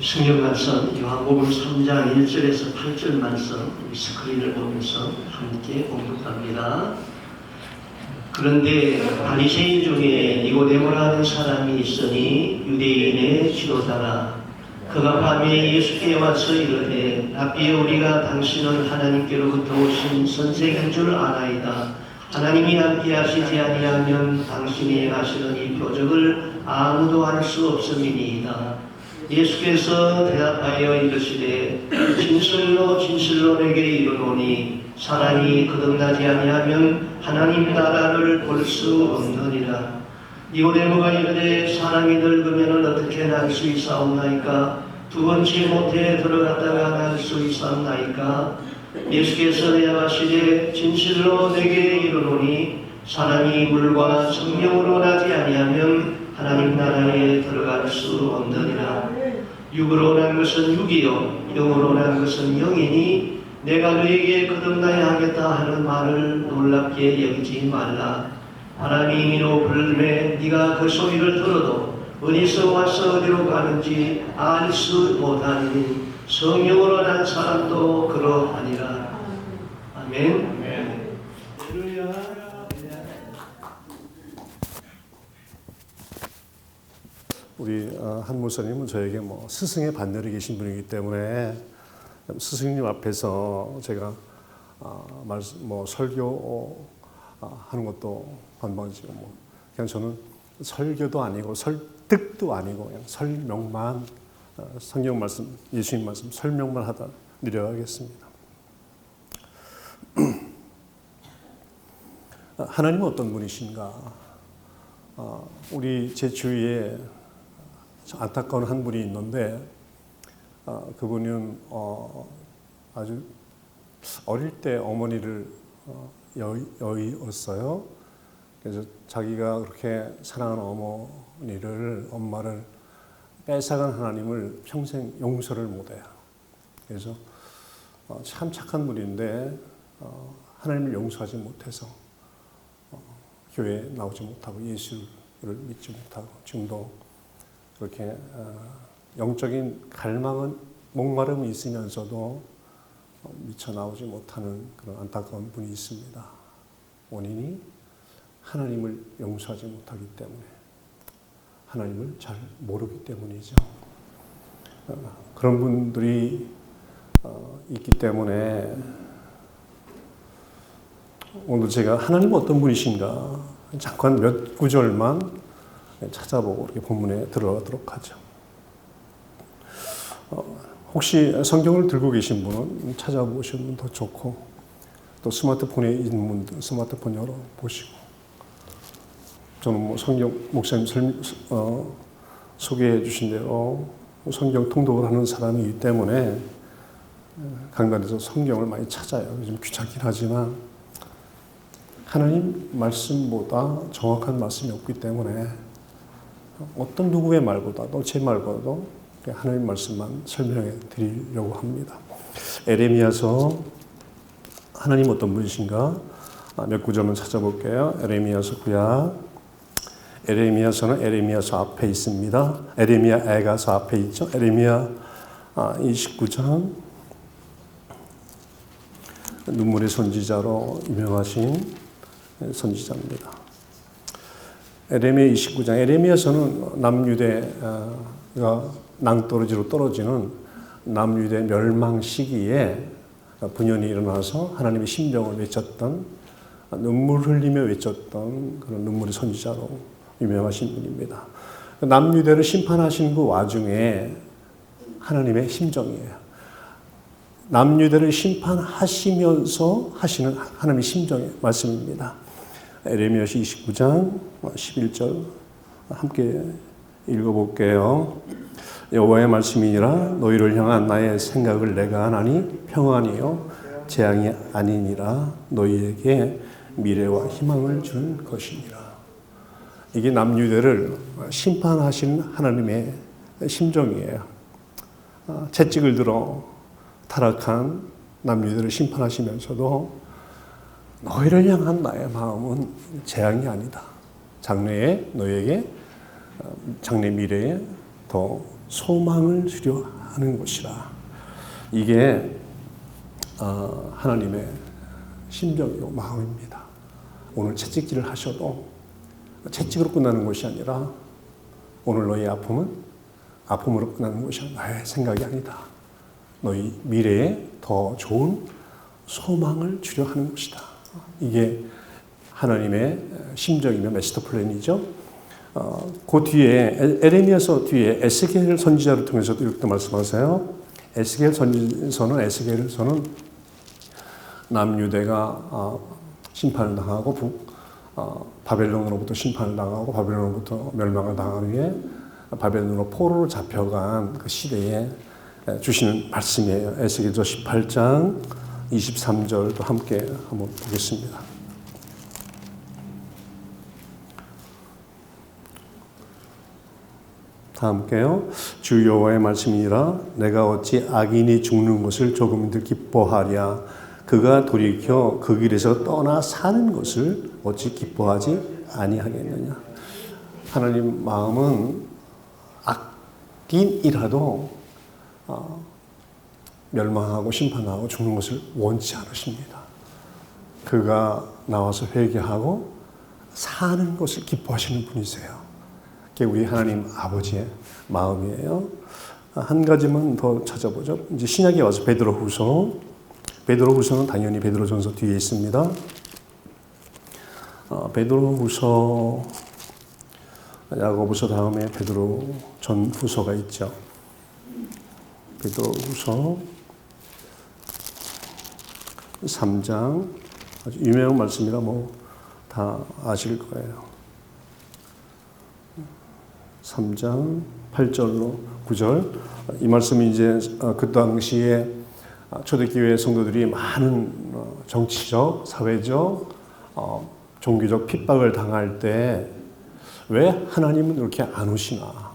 성경 말씀 요한복음 3장 1절에서 8절 말씀 스크린을 보면서 함께 공독합니다. 그런데 바리새인 중에 니고데모라는 사람이 있으니 유대인의 지도자라. 그가 밤에 예수께 와서 이르되 rabbi여, 우리가 당신은 하나님께로부터 오신 선생인 줄 아나이다. 하나님이 함께 하시지 아니하면 당신이 행하시는 이 표적을 아무도 알 수 없음이니이다. 예수께서 대답하여 이르시되 진실로 진실로 내게 이르노니 사람이 거듭나지 아니하면 하나님 나라를 볼 수 없느니라. 니고데모가 이르되 사람이 늙으면 어떻게 날 수 있사옵나이까? 두 번째 모태에 들어갔다가 날 수 있사옵나이까? 예수께서 대답하시되 진실로 내게 이르노니 사람이 물과 성령으로 나지 아니하면 하나님 나라에 들어갈 수 없느니라. 육으로 난 것은 육이요 영으로 난 것은 영이니 내가 너에게 거듭나야 하겠다 하는 말을 놀랍게 여기지 말라. 바람이 임의로 불매 네가 그 소리를 들어도 어디서 와서 어디로 가는지 알 수 못하니 성령으로 난 사람도 그러하니라. 아멘. 우리 한 목사님은 저에게 스승의 반열에 계신 분이기 때문에 스승님 앞에서 제가 설교 하는 것도 반방지고 그냥 저는 설교도 아니고 설득도 아니고 그냥 설명만 성경 말씀, 예수님 말씀 설명만 하다 내려가겠습니다. 하나님은 어떤 분이신가? 우리 제 주위에 안타까운 한 분이 있는데 그분은 아주 어릴 때 어머니를 여의었어요. 그래서 자기가 그렇게 사랑하는 엄마를 뺏어간 하나님을 평생 용서를 못해요. 그래서 참 착한 분인데 하나님을 용서하지 못해서 교회에 나오지 못하고 예수를 믿지 못하고 지금도 그렇게 영적인 갈망은 목마름이 있으면서도 미쳐 나오지 못하는 그런 안타까운 분이 있습니다. 원인이 하나님을 용서하지 못하기 때문에, 하나님을 잘 모르기 때문이죠. 그런 분들이 있기 때문에 오늘 제가 하나님은 어떤 분이신가 잠깐 몇 구절만 찾아보고 이렇게 본문에 들어가도록 하죠. 혹시 성경을 들고 계신 분은 찾아보시면 더 좋고, 또 스마트폰에 있는 분들 스마트폰 열어 보시고, 저는 성경 목사님 소개해 주신 대로 성경 통독을 하는 사람이기 때문에 강단에서 성경을 많이 찾아요. 요즘 귀찮긴 하지만 하나님 말씀보다 정확한 말씀이 없기 때문에 어떤 누구의 말보다도 제 말보다도 하나님 말씀만 설명해 드리려고 합니다. 에레미야서 하나님 어떤 분이신가 몇 구절만 찾아볼게요. 에레미야서 구약. 에레미야서는 에레미야서 앞에 있습니다. 에레미야 애가서 앞에 있죠. 에레미야 29장 눈물의 선지자로 유명하신 선지자입니다. 에레미야 29장. 에레미야서는 남유대가 낭떠러지로 떨어지는 남유대 멸망 시기에 분연이 일어나서 하나님의 심정을 외쳤던, 눈물 흘리며 외쳤던 그런 눈물의 선지자로 유명하신 분입니다. 남유대를 심판하신 그 와중에 하나님의 심정이에요. 남유대를 심판하시면서 하시는 하나님의 심정의 말씀입니다. 에레미야서 29장 11절 함께 읽어볼게요. 여호와의 말씀이니라. 너희를 향한 나의 생각을 내가 아나니 평안이요 재앙이 아니니라. 너희에게 미래와 희망을 준 것이니라. 이게 남유대를 심판하신 하나님의 심정이에요. 채찍을 들어 타락한 남유대를 심판하시면서도 너희를 향한 나의 마음은 재앙이 아니다. 장래에 너희에게 장래 미래에 더 소망을 주려 하는 것이라. 이게 하나님의 심정이고 마음입니다. 오늘 채찍질을 하셔도 채찍으로 끝나는 것이 아니라 오늘 너희 아픔은 아픔으로 끝나는 것이 나의 생각이 아니다. 너희 미래에 더 좋은 소망을 주려 하는 것이다. 이게 하나님의 심정이며 마스터 플랜이죠. 그 뒤에 에레미야서 뒤에 에스겔 선지자를 통해서도 이렇게 말씀하세요. 에스겔 선지서는 남유대가 심판을 당하고 바벨론으로부터 심판을 당하고 바벨론으로부터 멸망을 당한 후에 바벨론으로 포로로 잡혀간 그 시대에 주시는 말씀이에요. 에스겔서 18장 23절도 함께 한번 보겠습니다. 다 함께요. 주 여호와의 말씀이니라. 내가 어찌 악인이 죽는 것을 조금들 기뻐하랴. 그가 돌이켜 그 길에서 떠나 사는 것을 어찌 기뻐하지 아니하겠느냐. 하나님 마음은 악인이라도 멸망하고 심판하고 죽는 것을 원치 않으십니다. 그가 나와서 회개하고 사는 것을 기뻐하시는 분이세요. 그게 우리 하나님 아버지의 마음이에요. 한 가지만 더 찾아보죠. 이제 신약에 와서 베드로후서는 당연히 베드로전서 뒤에 있습니다. 베드로후서, 야고보서 다음에 베드로 전후서가 있죠. 베드로후서 3장, 아주 유명한 말씀이라 다 아실 거예요. 3장 8절로 9절. 이 말씀이 이제 그 당시에 초대교회 성도들이 많은 정치적, 사회적, 종교적 핍박을 당할 때 왜 하나님은 이렇게 안 오시나?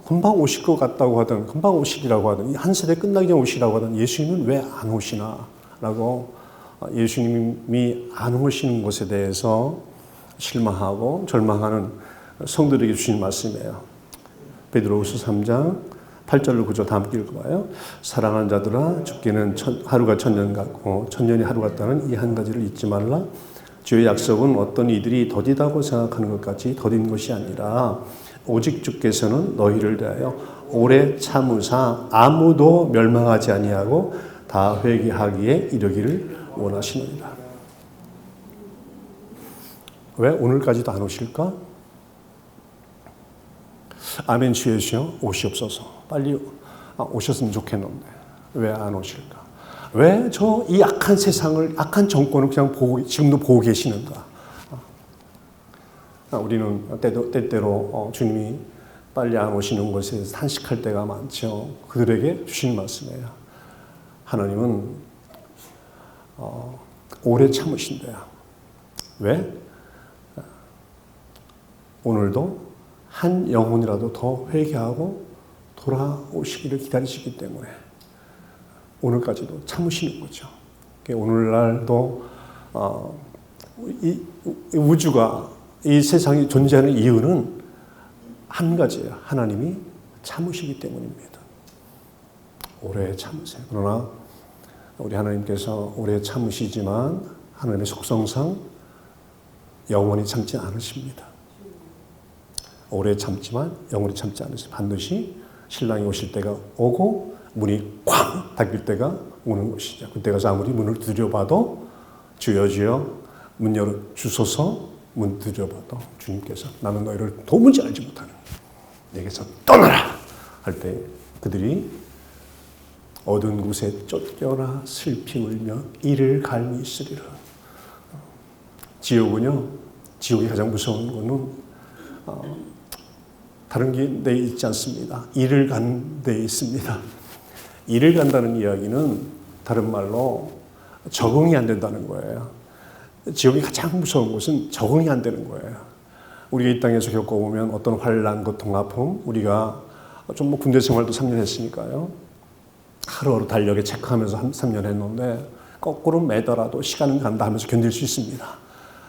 금방 오실 것 같다고 하던, 금방 오시리라고 하던, 한 세대 끝나기 전에 오시라고 하던 예수님은 왜 안 오시나? 라고 예수님이 안 오시는 것에 대해서 실망하고 절망하는 성도들에게 주신 말씀이에요. 베드로후서 3장 8절로 9절 다 함께 읽어봐요. 사랑하는 자들아, 죽기는 하루가 천년 같고 천년이 하루 같다는 이 한 가지를 잊지 말라. 주의 약속은 어떤 이들이 더디다고 생각하는 것 같이 더딘 것이 아니라 오직 주께서는 너희를 대하여 오래 참으사 아무도 멸망하지 아니하고 다 회개하기에 이르기를 원하시느니라. 왜 오늘까지도 안 오실까? 아멘 주 예수여 오시옵소서. 빨리 오셨으면 좋겠는데 왜 안 오실까? 왜 저 이 악한 세상을, 악한 정권을 그냥 지금도 보고 계시는가? 우리는 때때로 주님이 빨리 안 오시는 것에 대해서 탄식할 때가 많죠. 그들에게 주신 말씀이에요. 하나님은 오래 참으신대요. 왜? 오늘도 한 영혼이라도 더 회개하고 돌아오시기를 기다리시기 때문에 오늘까지도 참으시는 거죠. 오늘날도 이 우주가, 이 세상이 존재하는 이유는 한 가지예요. 하나님이 참으시기 때문입니다. 오래 참으세요. 그러나 우리 하나님께서 오래 참으시지만 하나님의 속성상 영원히 참지 않으십니다. 오래 참지만 영원히 참지 않으십니다. 반드시 신랑이 오실 때가 오고 문이 쾅 닫힐 때가 오는 것이죠. 그때 가서 아무리 문을 두드려봐도 주여 주여 문 열어 주소서, 문 두드려봐도 주님께서 나는 너희를 도무지 알지 못하는 내게서 떠나라 할 때 그들이 어두운 곳에 쫓겨나 슬피 울며 이를 갈미 있으리라. 지옥은요, 지옥이 가장 무서운 거는 다른 데 있지 않습니다. 이를 간 데 있습니다. 이를 간다는 이야기는 다른 말로 적응이 안 된다는 거예요. 지옥이 가장 무서운 것은 적응이 안 되는 거예요. 우리가 이 땅에서 겪어보면 어떤 환난, 고통, 아픔, 우리가 좀 군대 생활도 3년 했으니까요. 하루하루 달력에 체크하면서 3년 했는데 거꾸로 매더라도 시간은 간다 하면서 견딜 수 있습니다.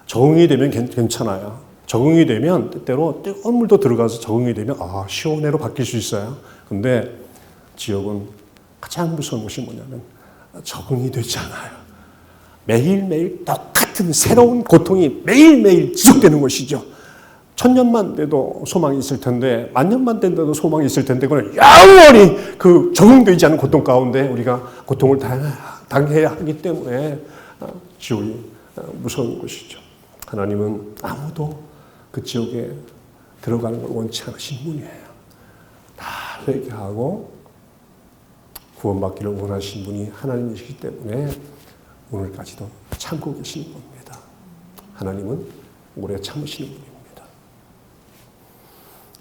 적응이 되면 괜찮아요. 적응이 되면 때때로 뜨거운 물도 들어가서 적응이 되면 시원해로 바뀔 수 있어요. 근데 지옥은 가장 무서운 것이 뭐냐면 적응이 되지 않아요. 매일매일 똑같은 새로운 고통이 매일매일 지속되는 것이죠. 1000년만 돼도 소망이 있을 텐데, 10,000년만 돼도 소망이 있을 텐데, 그건 영원히 그 적응되지 않은 고통 가운데 우리가 고통을 당해야 하기 때문에 지옥이 무서운 것이죠. 하나님은 아무도 그 지옥에 들어가는 걸 원치 않으신 분이에요. 다 회개하고 구원받기를 원하신 분이 하나님이시기 때문에 오늘까지도 참고 계시는 겁니다. 하나님은 오래 참으시는 분입니다.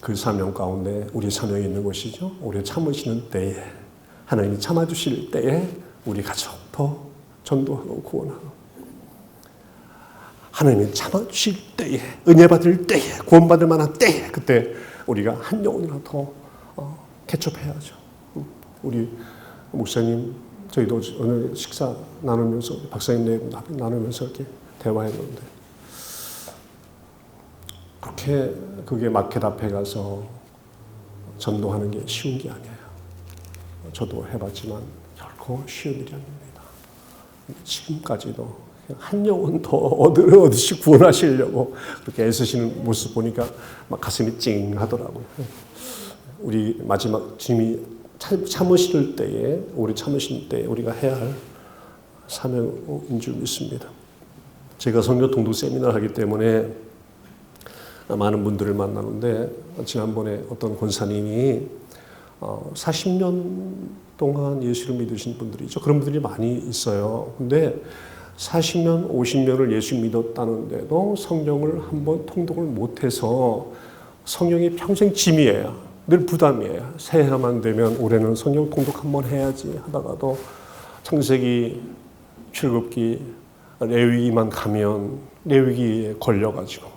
그 사명 가운데 우리 사명이 있는 것이죠. 오래 참으시는 때에, 하나님이 참아주실 때에 우리 가족도 전도하고 구원하고, 하나님이 참아주실 때에, 은혜 받을 때에, 구원받을 만한 때에, 그때 우리가 한 영혼이라도 개척해야죠. 우리 목사님, 저희도 오늘 식사 나누면서, 박사님 나누면서 이렇게 대화했는데, 그렇게 그게 마켓 앞에 가서 전도하는 게 쉬운 게 아니에요. 저도 해봤지만 결코 쉬운 일이 아닙니다. 지금까지도 한 영혼 더 얻으시 구원하시려고 그렇게 애쓰시는 모습 보니까 막 가슴이 찡하더라고요. 우리 마지막 주님이 참으실 때에, 우리 참으실 때에 우리가 해야 할 사명인 줄 믿습니다. 제가 선교 통독 세미나를 하기 때문에 많은 분들을 만나는데, 지난번에 어떤 권사님이 40년 동안 예수를 믿으신 분들이죠. 그런 분들이 많이 있어요. 근데 40년, 50년을 예수 믿었다는데도 성경을 한번 통독을 못해서 성경이 평생 짐이에요. 늘 부담이에요. 새해만 되면 올해는 성경 통독 한번 해야지 하다가도 창세기, 출애굽기, 레위기만 가면 레위기에 걸려가지고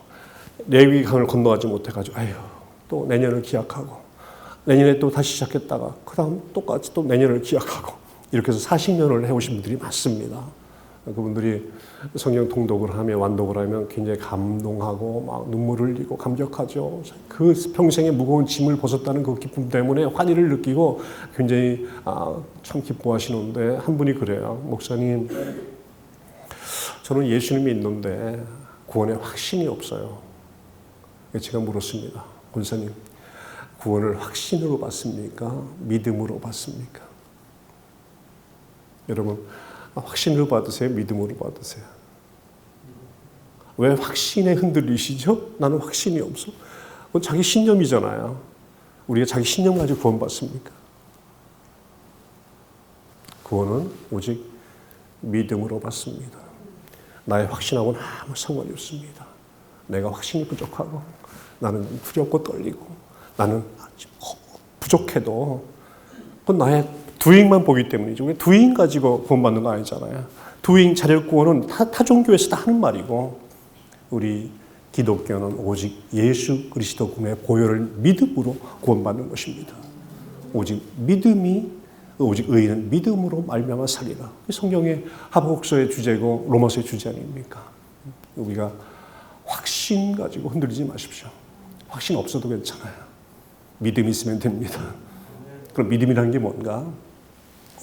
레위기 강을 건너가지 못해가지고 또 내년을 기약하고, 내년에 또 다시 시작했다가 그 다음 똑같이 또 내년을 기약하고, 이렇게 해서 40년을 해오신 분들이 많습니다. 그분들이 성경 통독을 하며 완독을 하면 굉장히 감동하고 막 눈물을 흘리고 감격하죠. 그 평생의 무거운 짐을 벗었다는 그 기쁨 때문에 환희를 느끼고 굉장히 참 기뻐하시는데, 한 분이 그래요. 목사님, 저는 예수님이 있는데 구원에 확신이 없어요. 제가 물었습니다. 권사님, 구원을 확신으로 받습니까? 믿음으로 받습니까? 여러분, 확신으로 받으세요? 믿음으로 받으세요? 왜 확신에 흔들리시죠? 나는 확신이 없어. 그건 자기 신념이잖아요. 우리가 자기 신념 가지고 구원받습니까? 구원은 오직 믿음으로 받습니다. 나의 확신하고는 아무 상관이 없습니다. 내가 확신이 부족하고, 나는 두렵고 떨리고, 나는 부족해도 그건 나의 두잉만 보기 때문이죠. 두잉 가지고 구원받는 거 아니잖아요. 두잉 자력 구원은 타 종교에서 다 하는 말이고, 우리 기독교는 오직 예수 그리스도 군의 보혈을 믿음으로 구원받는 것입니다. 오직 믿음이, 오직 의인은 믿음으로 말미암아 살리라. 성경의 하박국서의 주제고 로마서의 주제 아닙니까? 우리가 확신 가지고 흔들리지 마십시오. 확신 없어도 괜찮아요. 믿음이 있으면 됩니다. 그럼 믿음이라는 게 뭔가?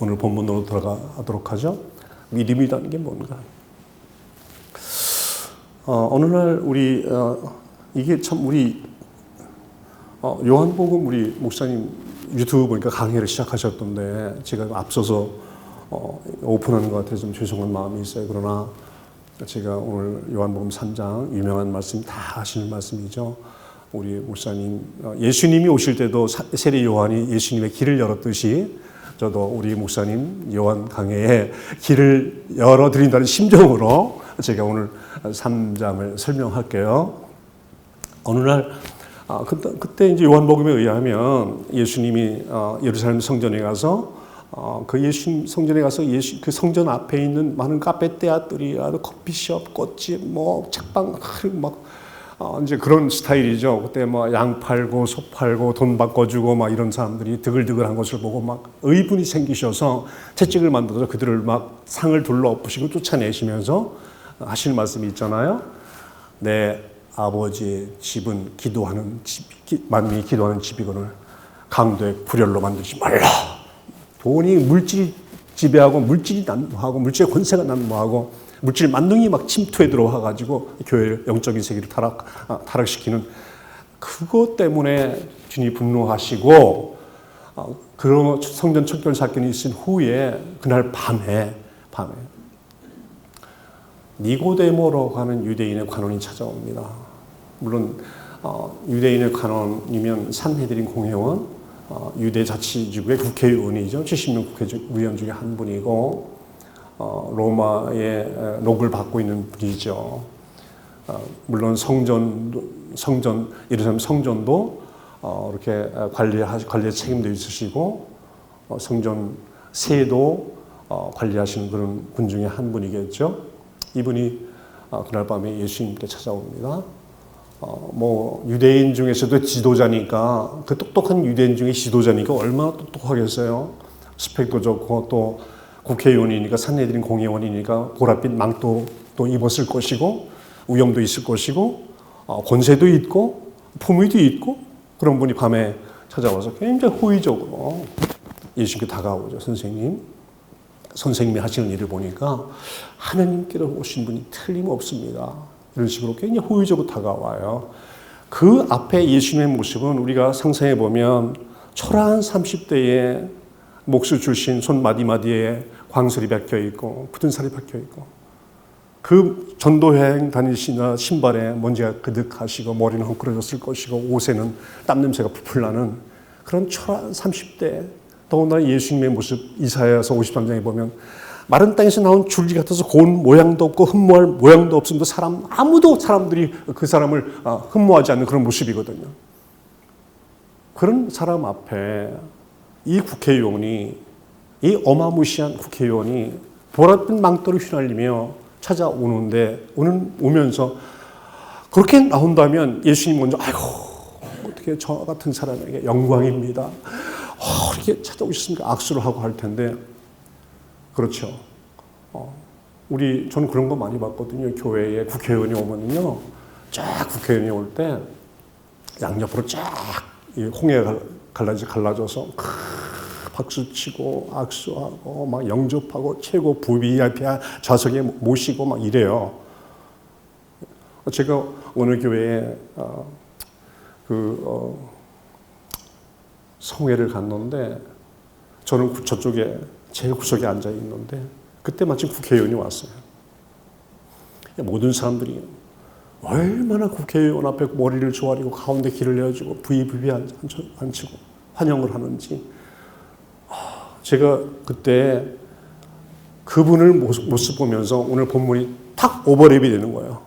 오늘 본문으로 들어가도록 하죠. 믿음이라는 게 뭔가? 어느 날 우리 이게 참 우리 요한복음 우리 목사님 유튜브 보니까 강의를 시작하셨던데, 제가 앞서서 오픈하는 것 같아서 좀 죄송한 마음이 있어요. 그러나 제가 오늘 요한복음 3장 유명한 말씀 다 아시는 말씀이죠. 우리 목사님, 예수님이 오실 때도 세례 요한이 예수님의 길을 열었듯이, 저도 우리 목사님 요한 강해에 길을 열어드린다는 심정으로 제가 오늘 3장을 설명할게요. 어느 날, 그때 이제 요한복음에 의하면 예수님이 예루살렘 성전에 가서 그 예수님 성전에 가서 그 성전 앞에 있는 많은 카페테아들이 커피숍, 꽃집, 뭐 책방 막 이제 그런 스타일이죠. 그때 뭐 양 팔고 소 팔고 돈 바꿔주고 막 이런 사람들이 드글드글한 것을 보고 막 의분이 생기셔서 채찍을 만들어서 그들을 막 상을 둘러 엎으시고 쫓아내시면서 하실 말씀이 있잖아요. 내 아버지의 집은 기도하는 집, 만민이 기도하는 집이거늘 강도의 불혈로 만들지 말라. 돈이 물질이 지배하고 물질이 난무하고 물질의 권세가 난무하고 물질 만능이 막 침투해 들어와가지고 교회의 영적인 세계를 타락시키는 그것 때문에 주님이 분노하시고 그런 성전 척결 사건이 있은 후에 그날 밤에 니고데모라고 하는 유대인의 관원이 찾아옵니다. 물론 유대인의 관원이면 산헤드린 공회원, 유대 자치지구의 국회의원이죠. 70명 국회의원 중에 한 분이고 로마의 녹을 받고 있는 분이죠. 물론 예루살렘 성전도 이렇게 관리의 책임도 있으시고 성전 세도 관리하시는 그런 분 중에 한 분이겠죠. 이분이 그날 밤에 예수님께 찾아옵니다. 유대인 중에서도 지도자니까 그 똑똑한 유대인 중에 지도자니까 얼마나 똑똑하겠어요. 스펙도 좋고 또 국회의원이니까 산헤드린 공회원이니까 보랏빛 망토도 입었을 것이고 우영도 있을 것이고 권세도 있고 품위도 있고 그런 분이 밤에 찾아와서 굉장히 호의적으로 예수님께 다가오죠. 선생님이 하시는 일을 보니까 하나님께로 오신 분이 틀림없습니다. 이런 식으로 굉장히 호의적으로 다가와요. 그 앞에 예수님의 모습은 우리가 상상해 보면 초라한 30대에 목수 출신 손 마디마디에 광설이 박혀 있고 굳은 살이 박혀 있고 그 전도여행 다니시나 신발에 먼지가 그득하시고 머리는 헝클어졌을 것이고 옷에는 땀 냄새가 풀풀 나는 그런 초라한 30대 더군다나 예수님의 모습 이사야서 53장에 보면 마른 땅에서 나온 줄기 같아서 고운 모양도 없고 흠모할 모양도 없음도 아무도 사람들이 그 사람을 흠모하지 않는 그런 모습이거든요. 그런 사람 앞에 이 국회의원이 이 어마무시한 국회의원이 보랏빛 망토를 휘날리며 찾아오는데 오면서 그렇게 나온다면 예수님 먼저 아이고 어떻게 저 같은 사람에게 영광입니다. 이렇게 찾아오셨습니까? 악수를 하고 할 텐데 그렇죠. 저는 그런 거 많이 봤거든요. 교회에 국회의원이 오면요, 쫙 국회의원이 올 때 양옆으로 쫙 홍해가 갈라져서 박수 치고 악수하고 막 영접하고 최고 VIP 좌석에 모시고 막 이래요. 제가 어느 교회에 성회를 갔는데 저는 저쪽에 제일 구석에 앉아 있는데 그때 마침 국회의원이 왔어요. 모든 사람들이 얼마나 국회의원 앞에 머리를 조아리고 가운데 길을 내어주고 부비부비 앉히고 환영을 하는지 제가 그때 그분을 모습 보면서 오늘 본문이 탁 오버랩이 되는 거예요.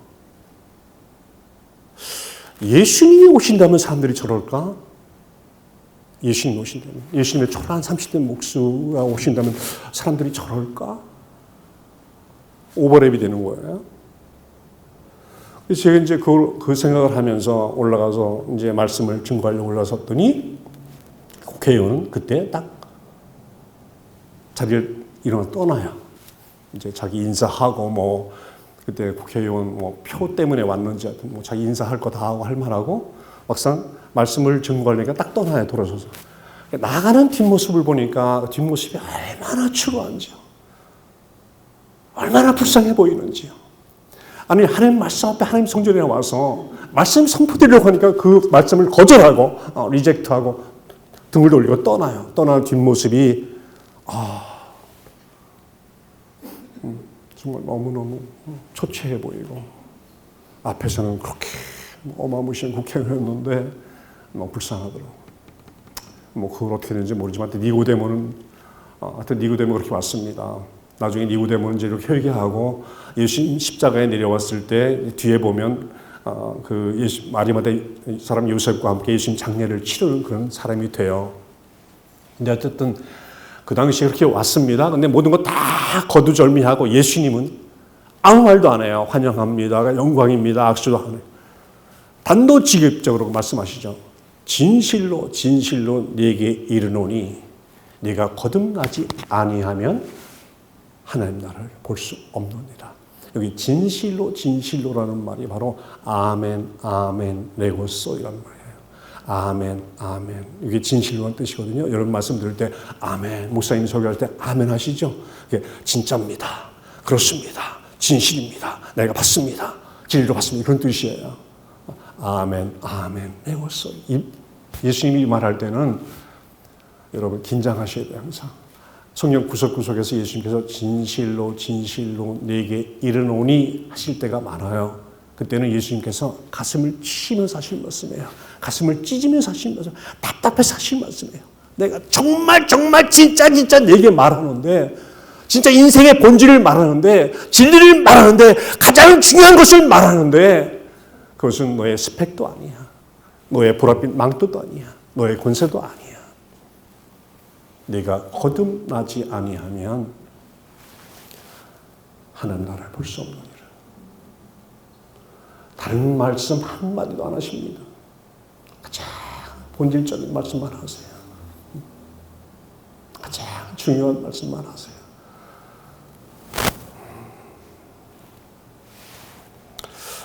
예수님이 오신다면 사람들이 저럴까? 예수님이 오신다면, 예수님의 초라한 30대 목수가 오신다면 사람들이 저럴까? 오버랩이 되는 거예요. 그래서 제가 이제 그 생각을 하면서 올라가서 이제 말씀을 증거하려고 올라섰더니 국회의원은 그때 딱 자리를 일어나 떠나요. 이제 자기 인사하고 그때 국회의원 표 때문에 왔는지 하여튼 자기 인사할 거 다 하고 할 말하고 막상 말씀을 증거하려니까 딱 떠나요. 돌아서서. 나가는 뒷모습을 보니까 뒷모습이 얼마나 추구한지요. 얼마나 불쌍해 보이는지요. 아니 하나님 말씀 앞에 하나님 성전에 와서 말씀 선포드리려고 하니까 그 말씀을 거절하고 리젝트하고 등을 돌리고 떠나요. 떠나는 뒷모습이 정말 너무너무 초췌해 보이고 앞에서는 그렇게 어마무시한 국회의원이었는데 너무 불쌍하더라고요. 그걸 어떻게 되는지 모르지만 니고데모는 하여튼 니고데모가 그렇게 왔습니다. 나중에 니고데모는 이제 이렇게 회개하고 예수님 십자가에 내려왔을 때 뒤에 보면 그 마리마다 사람 요셉과 함께 예수님 장례를 치르는 그런 사람이 돼요. 근데 어쨌든 그 당시에 그렇게 왔습니다. 근데 모든 거 다 거두절미하고 예수님은 아무 말도 안 해요. 환영합니다. 영광입니다. 악수도 안 해요. 단도직입적으로 말씀하시죠. 진실로 진실로 네게 이르노니 네가 거듭나지 아니하면 하나님 나라를 볼 수 없느니라. 여기 진실로 진실로라는 말이 바로 아멘 아멘 레고소이라는 말이에요. 아멘 아멘 이게 진실로라는 뜻이거든요. 여러분 말씀 들을 때 아멘 목사님이 설교할 때 아멘 하시죠. 이게 진짜입니다. 그렇습니다. 진실입니다. 내가 받습니다. 진리로 받습니다. 그런 뜻이에요. 아멘 아멘 레고소이. 예수님이 말할 때는 여러분 긴장하셔야 돼요. 항상. 성경 구석구석에서 예수님께서 진실로 진실로 내게 이르노니 하실 때가 많아요. 그때는 예수님께서 가슴을 치면서 하실 말씀이에요. 가슴을 찢으면서 하실 말씀, 답답해서 하실 말씀이에요. 내가 정말 진짜 내게 말하는데, 진짜 인생의 본질을 말하는데, 진리를 말하는데, 가장 중요한 것을 말하는데, 그것은 너의 스펙도 아니야. 너의 보랏빛 망토도 아니야. 너의 권세도 아니야. 네가 거듭나지 아니하면 하나님 나라를 볼 수 없느니라. 다른 말씀 한마디도 안 하십니다. 가장 본질적인 말씀만 하세요. 가장 중요한 말씀만 하세요.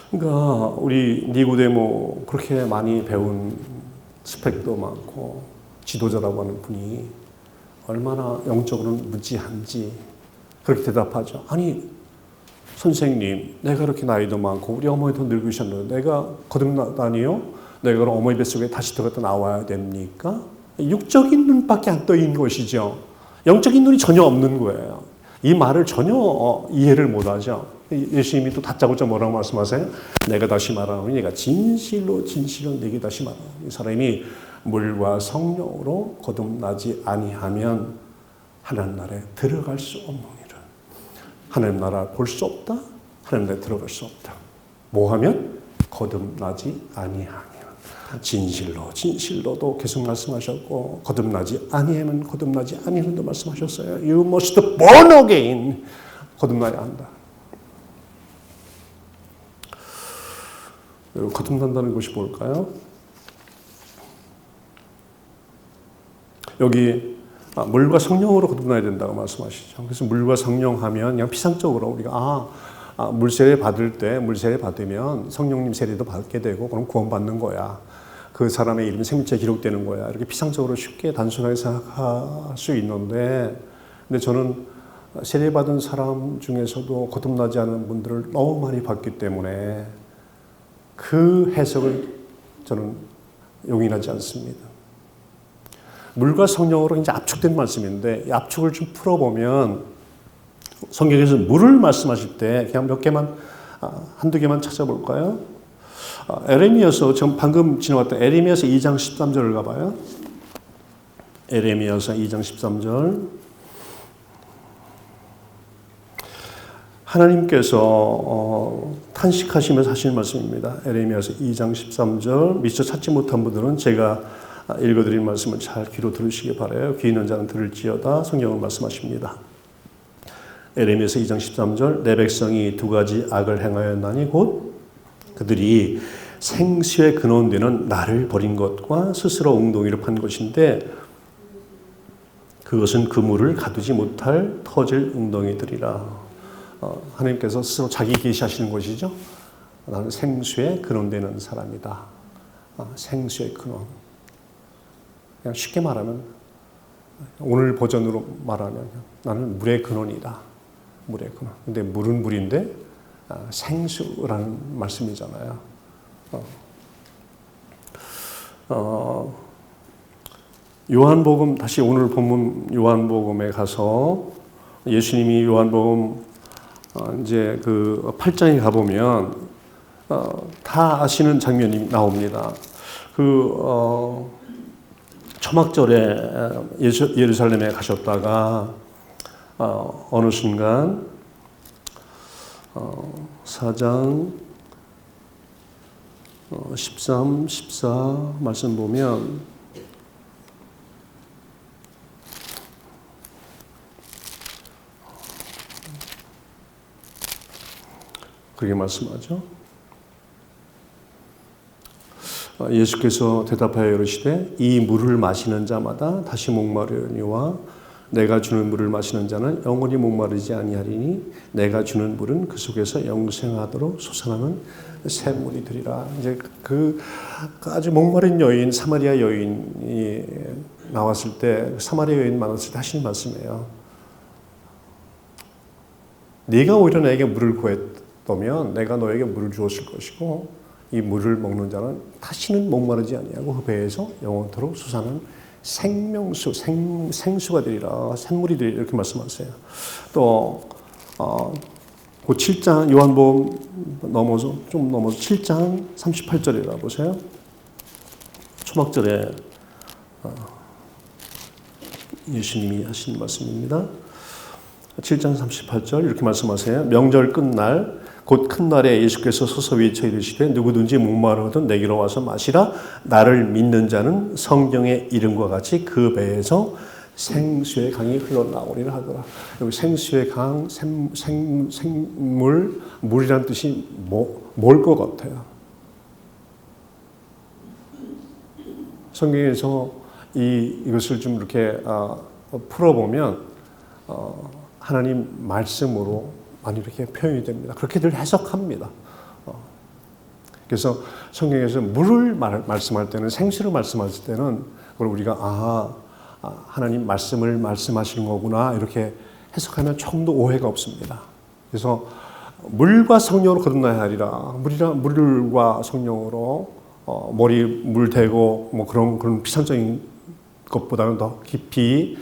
그러니까 우리 니고데모 그렇게 많이 배운 스펙도 많고 지도자라고 하는 분이 얼마나 영적으로는 무지한지 그렇게 대답하죠. 아니 선생님, 내가 그렇게 나이도 많고 우리 어머니도 늙으셨는데 내가 거듭나다니요? 내가 그럼 어머니 뱃속에 다시 들어갔다 나와야 됩니까? 육적인 눈밖에 안 떠있는 것이죠. 영적인 눈이 전혀 없는 거예요. 이 말을 전혀 이해를 못하죠. 예수님이 또 다짜고짜 뭐라고 말씀하세요? 내가 다시 말하노니 내가 진실로 내게 다시 말하노니. 이 사람이 물과 성령으로 거듭나지 아니하면 하나님 나라에 들어갈 수 없느니라. 하나님 나라 볼 수 없다. 하나님 나라에 들어갈 수 없다. 뭐 하면? 거듭나지 아니하면. 진실로도 계속 말씀하셨고 거듭나지 아니하면 거듭나지 아니하면도 말씀하셨어요. You must born again. 거듭나야 한다. 거듭난다는 것이 뭘까요? 여기 물과 성령으로 거듭나야 된다고 말씀하시죠. 그래서 물과 성령 하면 그냥 피상적으로 우리가 물세례 받을 때 물세례 받으면 성령님 세례도 받게 되고 그럼 구원받는 거야. 그 사람의 이름이 생명체에 기록되는 거야. 이렇게 피상적으로 쉽게 단순하게 생각할 수 있는데 근데 저는 세례 받은 사람 중에서도 거듭나지 않은 분들을 너무 많이 봤기 때문에 그 해석을 저는 용인하지 않습니다. 물과 성령으로 이제 압축된 말씀인데 이 압축을 좀 풀어보면 성경에서 물을 말씀하실 때 그냥 몇 개만 한두 개만 찾아볼까요? 에레미야서 지금 방금 지나갔던 에레미야서 2장 13절을 가봐요. 에레미야서 2장 13절 하나님께서 탄식하시면서 하시는 말씀입니다. 에레미야서 2장 13절 미처 찾지 못한 분들은 제가 읽어드린 말씀을 잘 귀로 들으시기 바라요. 귀 있는 자는 들을지어다. 성경을 말씀하십니다. 에레미야서 2장 13절 내 백성이 두 가지 악을 행하였나니 곧 그들이 생수의 근원되는 나를 버린 것과 스스로 웅덩이를 판 것인데 그것은 그물을 가두지 못할 터질 웅덩이들이라. 하나님께서 스스로 자기 계시하시는 것이죠. 나는 생수의 근원되는 사람이다. 생수의 근원. 그냥 쉽게 말하면 오늘 버전으로 말하면 나는 물의 근원이다. 물의 근원. 근데 물은 물인데 생수라는 말씀이잖아요. 요한복음 다시 오늘 본문 요한복음에 가서 예수님이 요한복음 이제 그 8장에 가보면 다 아시는 장면이 나옵니다. 그 초막절에 예루살렘에 가셨다가 어느 순간 4장 13, 14 말씀 보면 그렇게 말씀하죠. 예수께서 대답하여 이르시되 이 물을 마시는 자마다 다시 목마르니와 내가 주는 물을 마시는 자는 영원히 목마르지 아니하리니 내가 주는 물은 그 속에서 영생하도록 솟아나는 샘물이 되리라. 이제 그 아주 목마른 여인, 사마리아 여인이 나왔을 때, 사마리아 여인 만났을 때 하신 말씀이에요. 네가 오히려 나에게 물을 구했다면 내가 너에게 물을 주었을 것이고 이 물을 먹는 자는 다시는 목마르지 아니하고 그 배에서 영원토록 솟아나는 생명수, 생수가 되리라, 샘물이 되리라 이렇게 말씀하세요. 또 그 7장 요한복음 넘어서 7장 38절이라 보세요. 초막절에 예수님이 하신 말씀입니다. 7장 38절 이렇게 말씀하세요. 명절 끝날 곧 큰 날에 예수께서 서서 외쳐 이르시되 누구든지 목마르거든 내게로 와서 마시라. 나를 믿는 자는 성경의 이름과 같이 그 배에서 생수의 강이 흘러나오리라 하더라. 여기 생수의 강, 생물, 물이란 뜻이 뭘 것 같아요? 성경에서 이것을 좀 이렇게 풀어보면 하나님 말씀으로 많이 이렇게 표현이 됩니다. 그렇게들 해석합니다. 그래서 성경에서 물을 말씀할 때는, 생수를 말씀할 때는 그걸 우리가 하나님 말씀을 말씀하시는 거구나 이렇게 해석하면 조금도 오해가 없습니다. 그래서 물과 성령으로 거듭나야 하리라. 물과 성령으로 머리 물 대고 뭐 그런 피상적인 것보다는 더 깊이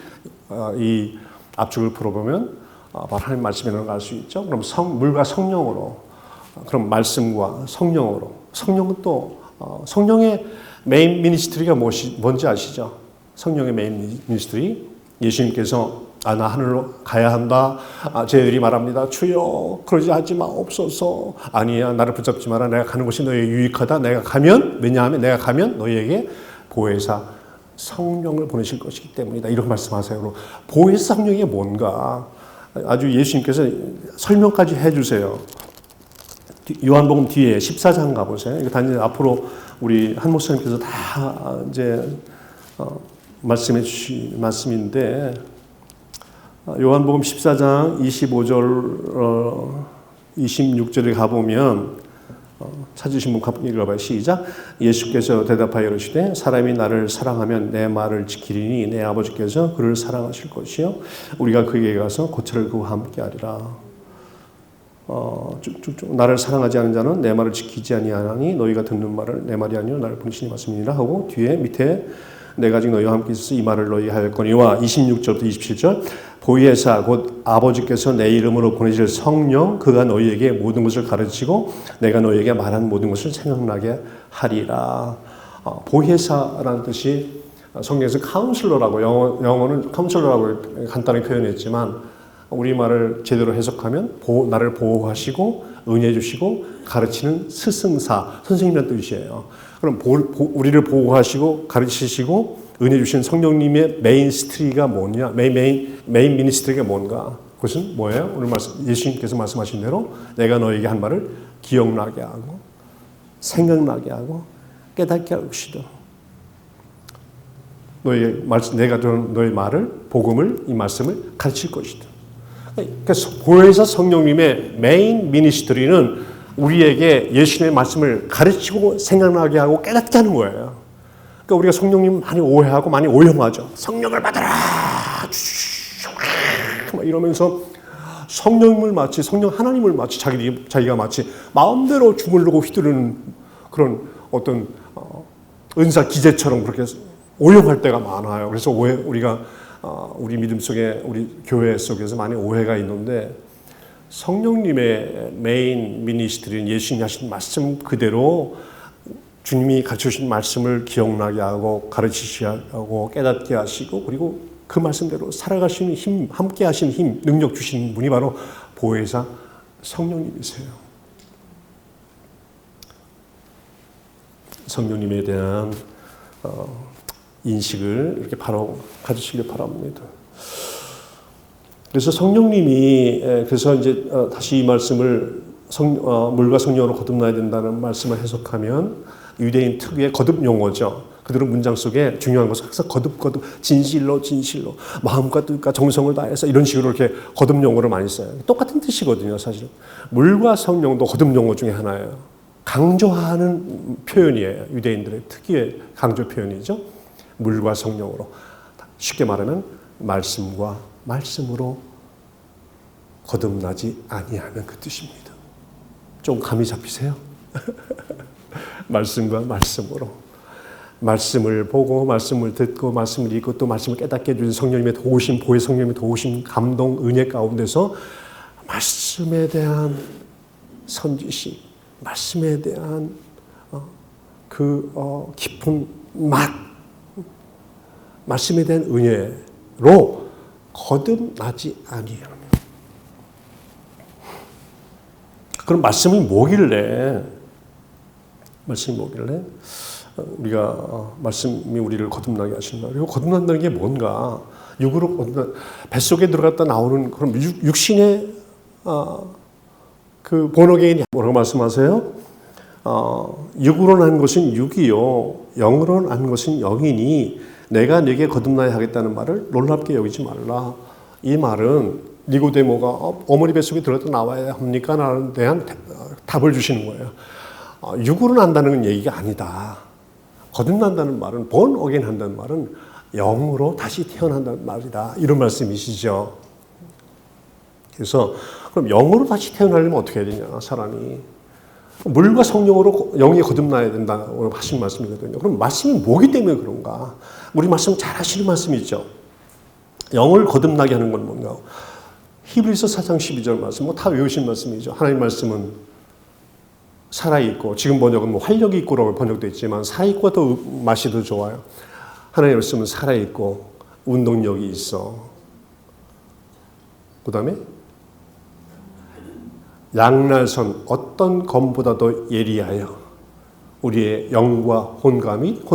이 압축을 풀어보면 바로 하나님 말씀이라는 걸 알 수 있죠. 그럼 물과 성령으로, 그럼 말씀과 성령으로. 성령은 또 성령의 메인 미니스트리가 뭔지 아시죠? 성령의 메인 미니스트리, 예수님께서 나 하늘로 가야 한다. 저희들이 말합니다. 주여 그러지 하지 마옵소서. 아니야, 나를 붙잡지 마라. 내가 가는 곳이 너에게 유익하다. 왜냐하면 내가 가면 너희에게 보혜사 성령을 보내실 것이기 때문이다. 이렇게 말씀하세요. 보혜사 성령이 뭔가 아주 예수님께서 설명까지 해주세요. 요한복음 뒤에 14장 가보세요. 이거 단지 앞으로 우리 한 목사님께서 다 이제 말씀해 주신 말씀인데, 요한복음 14장 25절 26절에 가보면 찾으신 분 가끔 읽어봐요. 시작. 예수께서 대답하여 이르시되 사람이 나를 사랑하면 내 말을 지키리니 내 아버지께서 그를 사랑하실 것이요 우리가 그에게 가서 고찰을 그와 함께 하리라. 쭉쭉쭉 나를 사랑하지 않은 자는 내 말을 지키지 아니하나니 너희가 듣는 말을 내 말이 아니요 나를 보내시니 말씀이니라 하고 뒤에 밑에 내가 아직 너희와 함께 있어서 이 말을 너희에게 하였거니와 26절부터 27절 보혜사 곧 아버지께서 내 이름으로 보내실 성령 그가 너희에게 모든 것을 가르치고 내가 너희에게 말한 모든 것을 생각나게 하리라. 보혜사라는 뜻이 성경에서 카운슬러라고 영어는 카운슬러라고 간단히 표현했지만 우리말을 제대로 해석하면 나를 보호하시고 은혜 주시고 가르치는 스승사 선생님이라는 뜻이에요. 그럼 우리를 보호하시고 가르치시고 은혜 주신 성령님의 메인 스트리가 뭐냐? 메인 미니스트리가 뭔가? 그것은 뭐예요? 오늘 예수님께서 말씀하신 대로 내가 너에게 한 말을 기억나게 하고 생각나게 하고 깨닫게 할 것이다. 내가 들은 너의 말을 복음을 이 말씀을 가르칠 것이다. 그러니까 보혜사 성령님의 메인 미니스트리는 우리에게 예수님의 말씀을 가르치고 생각나게 하고 깨닫게 하는 거예요. 그러니까 우리가 성령님 많이 오해하고 많이 오용하죠. 성령을 받아라 막 이러면서 성령을 마치 하나님을 마치 자기가 마치 마음대로 주물르고 휘두르는 그런 어떤 은사 기제처럼 그렇게 오용할 때가 많아요. 그래서 우리가 우리 믿음 속에 우리 교회 속에서 많이 오해가 있는데 성령님의 메인 미니스트리는 예수님이 하신 말씀 그대로 주님이 가르쳐주신 말씀을 기억나게 하고 가르치시게 하고 깨닫게 하시고 그리고 그 말씀대로 살아가시는 힘, 함께 하시는 힘, 능력 주시는 분이 바로 보혜사 성령님이세요. 성령님에 대한 인식을 이렇게 바로 가지시길 바랍니다. 그래서 성령님이 그래서 이제 다시 이 말씀을 물과 성령으로 거듭나야 된다는 말씀을 해석하면 유대인 특유의 거듭 용어죠. 그들은 문장 속에 중요한 것은 항상 거듭거듭 진실로 마음과 뜻과 정성을 다해서 이런 식으로 이렇게 거듭 용어를 많이 써요. 똑같은 뜻이거든요, 사실은. 물과 성령도 거듭 용어 중에 하나예요. 강조하는 표현이에요. 유대인들의 특유의 강조 표현이죠. 물과 성령으로. 쉽게 말하면 말씀과 말씀으로 거듭나지 아니하는 그 뜻입니다. 좀 감이 잡히세요? 말씀과 말씀으로. 말씀을 보고 말씀을 듣고 말씀을 읽고 또 말씀을 깨닫게 해주는 성령님의 도우심, 보혜 성령님의 도우심, 감동, 은혜 가운데서 말씀에 대한 선지식, 말씀에 대한 깊은 맛, 말씀에 대한 은혜로 거듭나지 아니하며. 그럼 말씀이 뭐길래 우리가 말씀이 우리를 거듭나게 하신다. 그리고 거듭난다는 게 뭔가? 육으로 거듭난, 뱃속에 들어갔다 나오는 그런 육신의 그 본어게인이 뭐라고 말씀하세요? 육으로 난 것은 육이요, 영으로 난 것은 영이니 내가 네게 거듭나야 하겠다는 말을 놀랍게 여기지 말라. 이 말은 니고데모가 어머니 뱃속에 들어갔다 나와야 합니까? 라는 대한 답을 주시는 거예요. 육으로 난다는 얘기가 아니다. 거듭난다는 말은, born again 한다는 말은 영으로 다시 태어난다는 말이다. 이런 말씀이시죠. 그래서 그럼 영으로 다시 태어나려면 어떻게 해야 되냐, 사람이. 물과 성령으로 영이 거듭나야 된다고 하신 말씀이거든요. 그럼 말씀이 뭐기 때문에 그런가? 우리 말씀 잘 하시는 말씀이죠. 영을 거듭나게 하는 건 뭔가? 히브리서 4장 12절 말씀, 다 외우신 말씀이죠. 하나님 말씀은 살아있고, 지금 번역은 활력이 있고라고 번역되어 있지만 살아있고가 더 맛이 더 좋아요. 하나님 말씀은 살아있고 운동력이 있어. 그 다음에 양날선 어떤 검보다도 예리하여 우리의 영과 혼과 및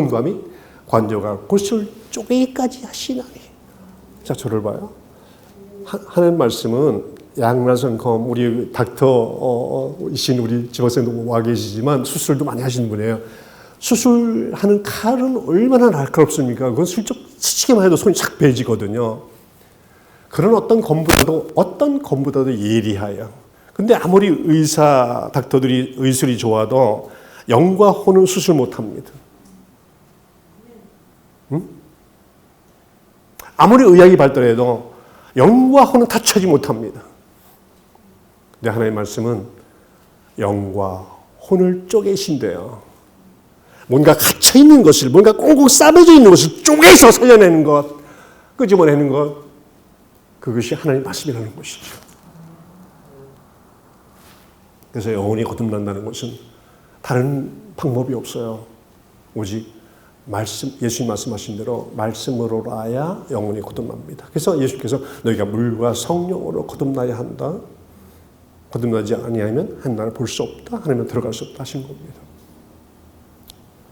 관조가 골수를 쪼개기까지 하시나니. 자, 저를 봐요. 하나님 말씀은 양날선 검, 우리 닥터이신 우리 지박사님도 와 계시지만 수술도 많이 하시는 분이에요. 수술하는 칼은 얼마나 날카롭습니까? 그건 슬쩍 스치기만 해도 손이 착 베지거든요. 그런 어떤 검보다도 예리하여. 근데 아무리 닥터들이 의술이 좋아도 영과 혼은 수술 못합니다. 응? 아무리 의학이 발달해도 영과 혼은 타치하지 못합니다. 근데 하나님의 말씀은 영과 혼을 쪼개신대요. 뭔가 갇혀있는 것을, 뭔가 꽁꽁 싸매져 있는 것을 쪼개서 살려내는 것, 끄집어내는 것, 그것이 하나님의 말씀이라는 것이죠. 그래서 영혼이 거듭난다는 것은 다른 방법이 없어요. 오직 말씀, 예수님 말씀하신 대로 말씀으로라야 영혼이 거듭납니다. 그래서 예수께서 너희가 물과 성령으로 거듭나야 한다. 거듭나지 아니하면 하나님을 볼 수 없다. 하나님은 들어갈 수 없다 하신 겁니다.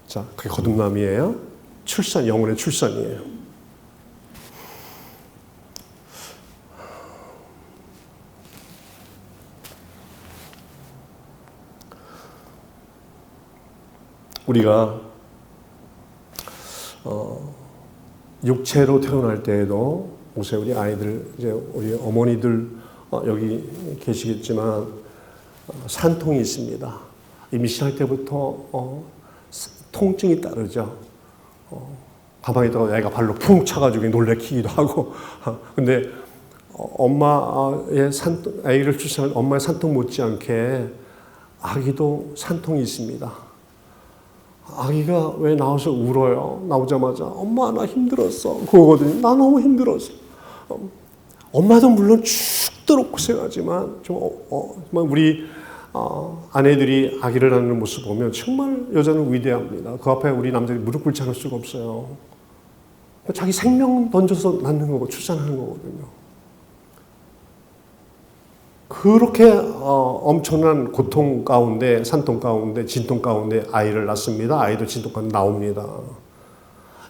자, 그게 거듭남이에요. 출산, 영혼의 출산이에요. 우리가 육체로 태어날 때에도 요새 우리 아이들, 이제 우리 어머니들 여기 계시겠지만 산통이 있습니다. 임신할 때부터 통증이 따르죠. 가만히 있다가 애가 발로 푹 차가지고 놀래키기도 하고. 근데 엄마의 아이를 출산한 엄마의 산통 못지않게 아기도 산통이 있습니다. 아기가 왜 나와서 울어요? 나오자마자 엄마 나 힘들었어. 그거거든요. 나 너무 힘들었어. 엄마도 물론 죽도록 고생하지만 정말 우리 아내들이 아기를 낳는 모습 보면 정말 여자는 위대합니다. 그 앞에 우리 남자들이 무릎 꿇지 않을 수가 없어요. 자기 생명 던져서 낳는 거고 출산하는 거거든요. 그렇게 엄청난 고통 가운데, 산통 가운데, 진통 가운데 아이를 낳습니다. 아이도 진통 가운데 나옵니다.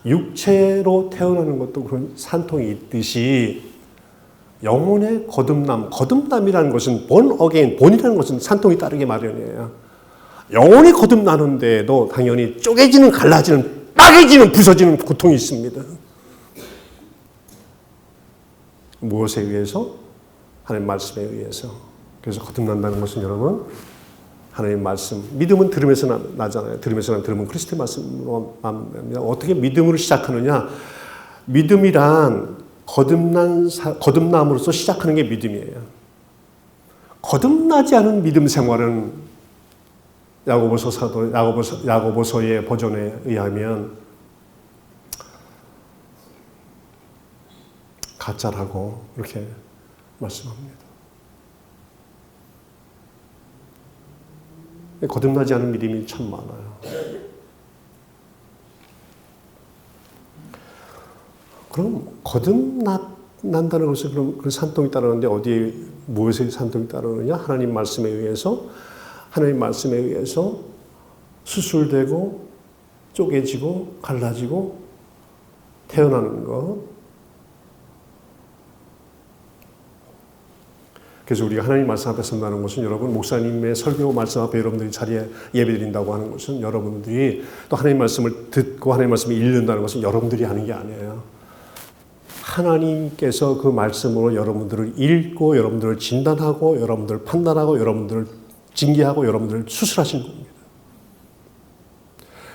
육체로 태어나는 것도 그런 산통이 있듯이 영혼의 거듭남이라는 것은 born again, 본이라는 것은 산통이 따르게 마련이에요. 영혼이 거듭나는데도 당연히 쪼개지는, 갈라지는 빠개지는 부서지는 고통이 있습니다. 무엇에 의해서? 하나님 말씀에 의해서. 그래서 거듭난다는 것은 여러분 하나님 말씀, 믿음은 들으면서 나잖아요. 들으면서 들으면 그리스도의 말씀으로 납니다. 어떻게 믿음으로 시작하느냐? 믿음이란 거듭남으로써 시작하는 게 믿음이에요. 거듭나지 않은 믿음 생활은 야고보서의 버전에 의하면 가짜라고 이렇게 말씀합니다. 거듭나지 않은 믿음이 참 많아요. 그럼 거듭난다는 것은 그럼 그 산통이 따르는데 어디에 무엇에 산통이 따르느냐? 하나님 말씀에 의해서 수술되고 쪼개지고 갈라지고 태어나는 것. 그래서 우리가 하나님 말씀 앞에 선다는 것은 여러분 목사님의 설교 말씀 앞에 여러분들이 자리에 예배드린다고 하는 것은 여러분들이 또 하나님 말씀을 듣고 하나님 말씀을 읽는다는 것은 여러분들이 하는 게 아니에요. 하나님께서 그 말씀으로 여러분들을 읽고 여러분들을 진단하고 여러분들을 판단하고 여러분들을 징계하고 여러분들을 수술하시는 겁니다.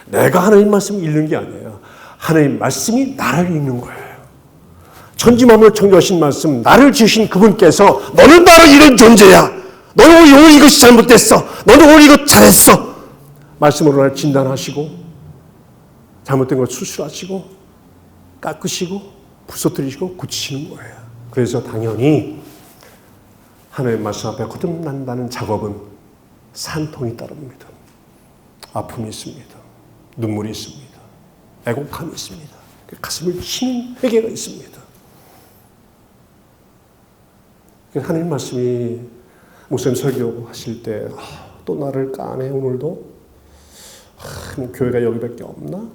내가 하나님 말씀을 읽는 게 아니에요. 하나님 말씀이 나를 읽는 거예요. 천지만물을 창조하신 말씀, 나를 지으신 그분께서 너는 바로 이런 존재야. 너는 오늘 이것이 잘못됐어. 너는 오늘 이것 잘했어. 말씀으로 나를 진단하시고 잘못된 걸 수술하시고 깎으시고 부서뜨리시고 고치시는 거예요. 그래서 당연히 하나님 말씀 앞에 거듭난다는 작업은 산통이 따릅니다. 아픔이 있습니다. 눈물이 있습니다. 애곡함이 있습니다. 가슴을 치는 회개가 있습니다. 하나님 말씀이 목사님 설교하실 때 또 나를 까네 오늘도 교회가 여기밖에 없나?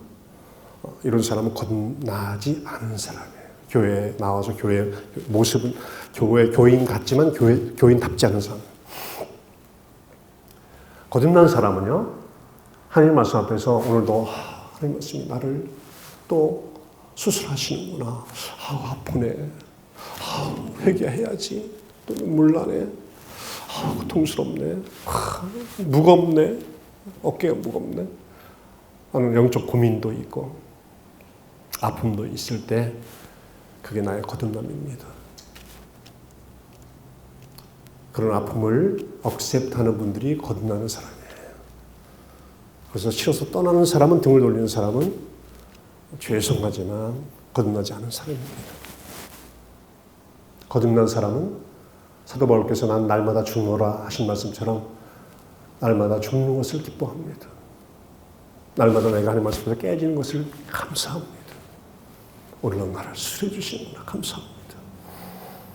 이런 사람은 거듭나지 않은 사람이에요. 교회에 나와서 교회 모습은 교인 같지만 교인답지 않은 사람. 거듭난 사람은요, 하나님 말씀 앞에서 오늘도 하나님 말씀이 나를 또 수술하시는구나. 아프네. 회개해야지. 또 눈물 나네. 고통스럽네. 무겁네. 어깨가 무겁네. 하는 영적 고민도 있고 아픔도 있을 때 그게 나의 거듭남입니다. 그런 아픔을 억셉트하는 분들이 거듭나는 사람이에요. 그래서 싫어서 떠나는 사람은, 등을 돌리는 사람은 죄송하지만 거듭나지 않은 사람입니다. 거듭난 사람은 사도 바울께서 난 날마다 죽노라 하신 말씀처럼 날마다 죽는 것을 기뻐합니다. 날마다 내가 하는 말씀에서 깨지는 것을 감사합니다. 오늘은 나를 수술해 주시는구나. 감사합니다.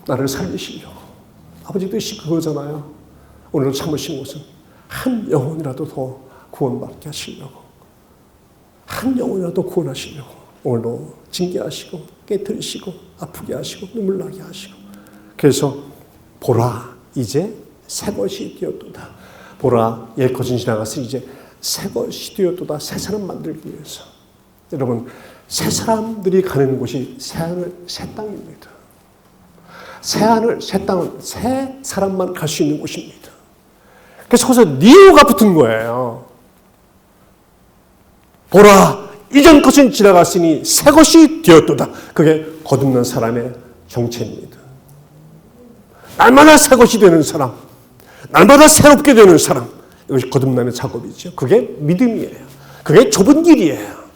나를 살리시려고. 아버지 뜻이 그거잖아요. 오늘 참으신 것은 한 영혼이라도 더 구원받게 하시려고. 한 영혼이라도 구원하시려고. 오늘도 징계하시고 깨뜨리시고 아프게 하시고 눈물 나게 하시고. 그래서 보라 이제 새 것이 되었도다. 보라 옛 것은 지나갔으니 이제 새 것이 되었도다. 새 사람 만들기 위해서. 여러분 새 사람들이 가는 곳이 새 하늘 새 땅입니다. 새 하늘 새 땅은 새 사람만 갈 수 있는 곳입니다. 그래서 거기서 니오가 붙은 거예요. 보라 이전 것은 지나갔으니 새 것이 되었도다. 그게 거듭난 사람의 정체입니다. 날마다 새 것이 되는 사람, 날마다 새롭게 되는 사람, 이것이 거듭남의 작업이죠. 그게 믿음이에요. 그게 좁은 길이에요.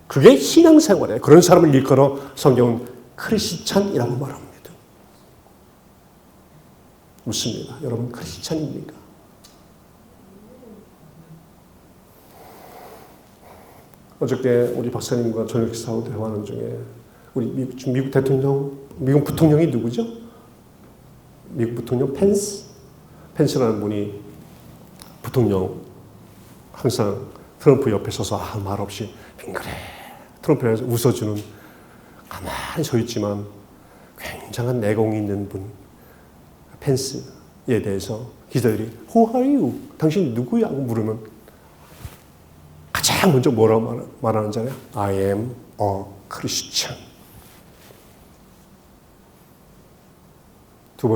그게 신앙생활이에요. 그런 사람을 일컬어 성경은 크리스찬이라고 말합니다. 묻습니다. 여러분 크리스찬입니까? 어저께 우리 박사님과 저녁 식사하고 대화하는 중에 우리 미국 대통령, 미국 부통령이 누구죠? 미국 부통령 펜스라는 분이 부통령 항상 트럼프 옆에 서서 아무 말 없이 빙그레 트럼프에서 웃어주는 가만히 서 있지만 굉장한 내공이 있는 분 펜스에 대해서 기자들이 Who are you? 당신 누구야? 하고 물으면 가장 가장 먼저 뭐라고 말하는 자냐? I am a Christian. 두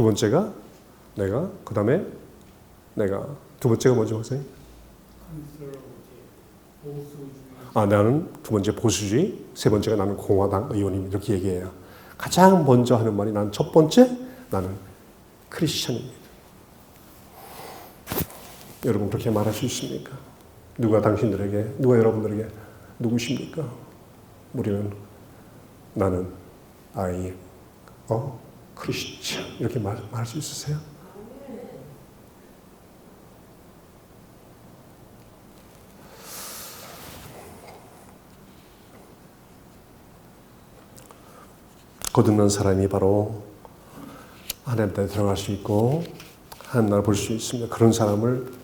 번째가 내가, 그 다음에 내가, 두 번째가 뭐죠, 목사님? 나는 두 번째 보수주의, 세 번째가 나는 공화당 의원입니다. 이렇게 얘기해요. 가장 먼저 하는 말이 나는 첫 번째, 나는 크리스천입니다. 여러분 그렇게 말할 수 있습니까? 누가 여러분들에게 누구십니까? 우리는 나는 I am a Christian 이렇게 말할 수 있으세요? 거듭난 사람이 바로 하나님 나라에 들어갈 수 있고 하나님 나라를 볼 수 있습니다. 그런 사람을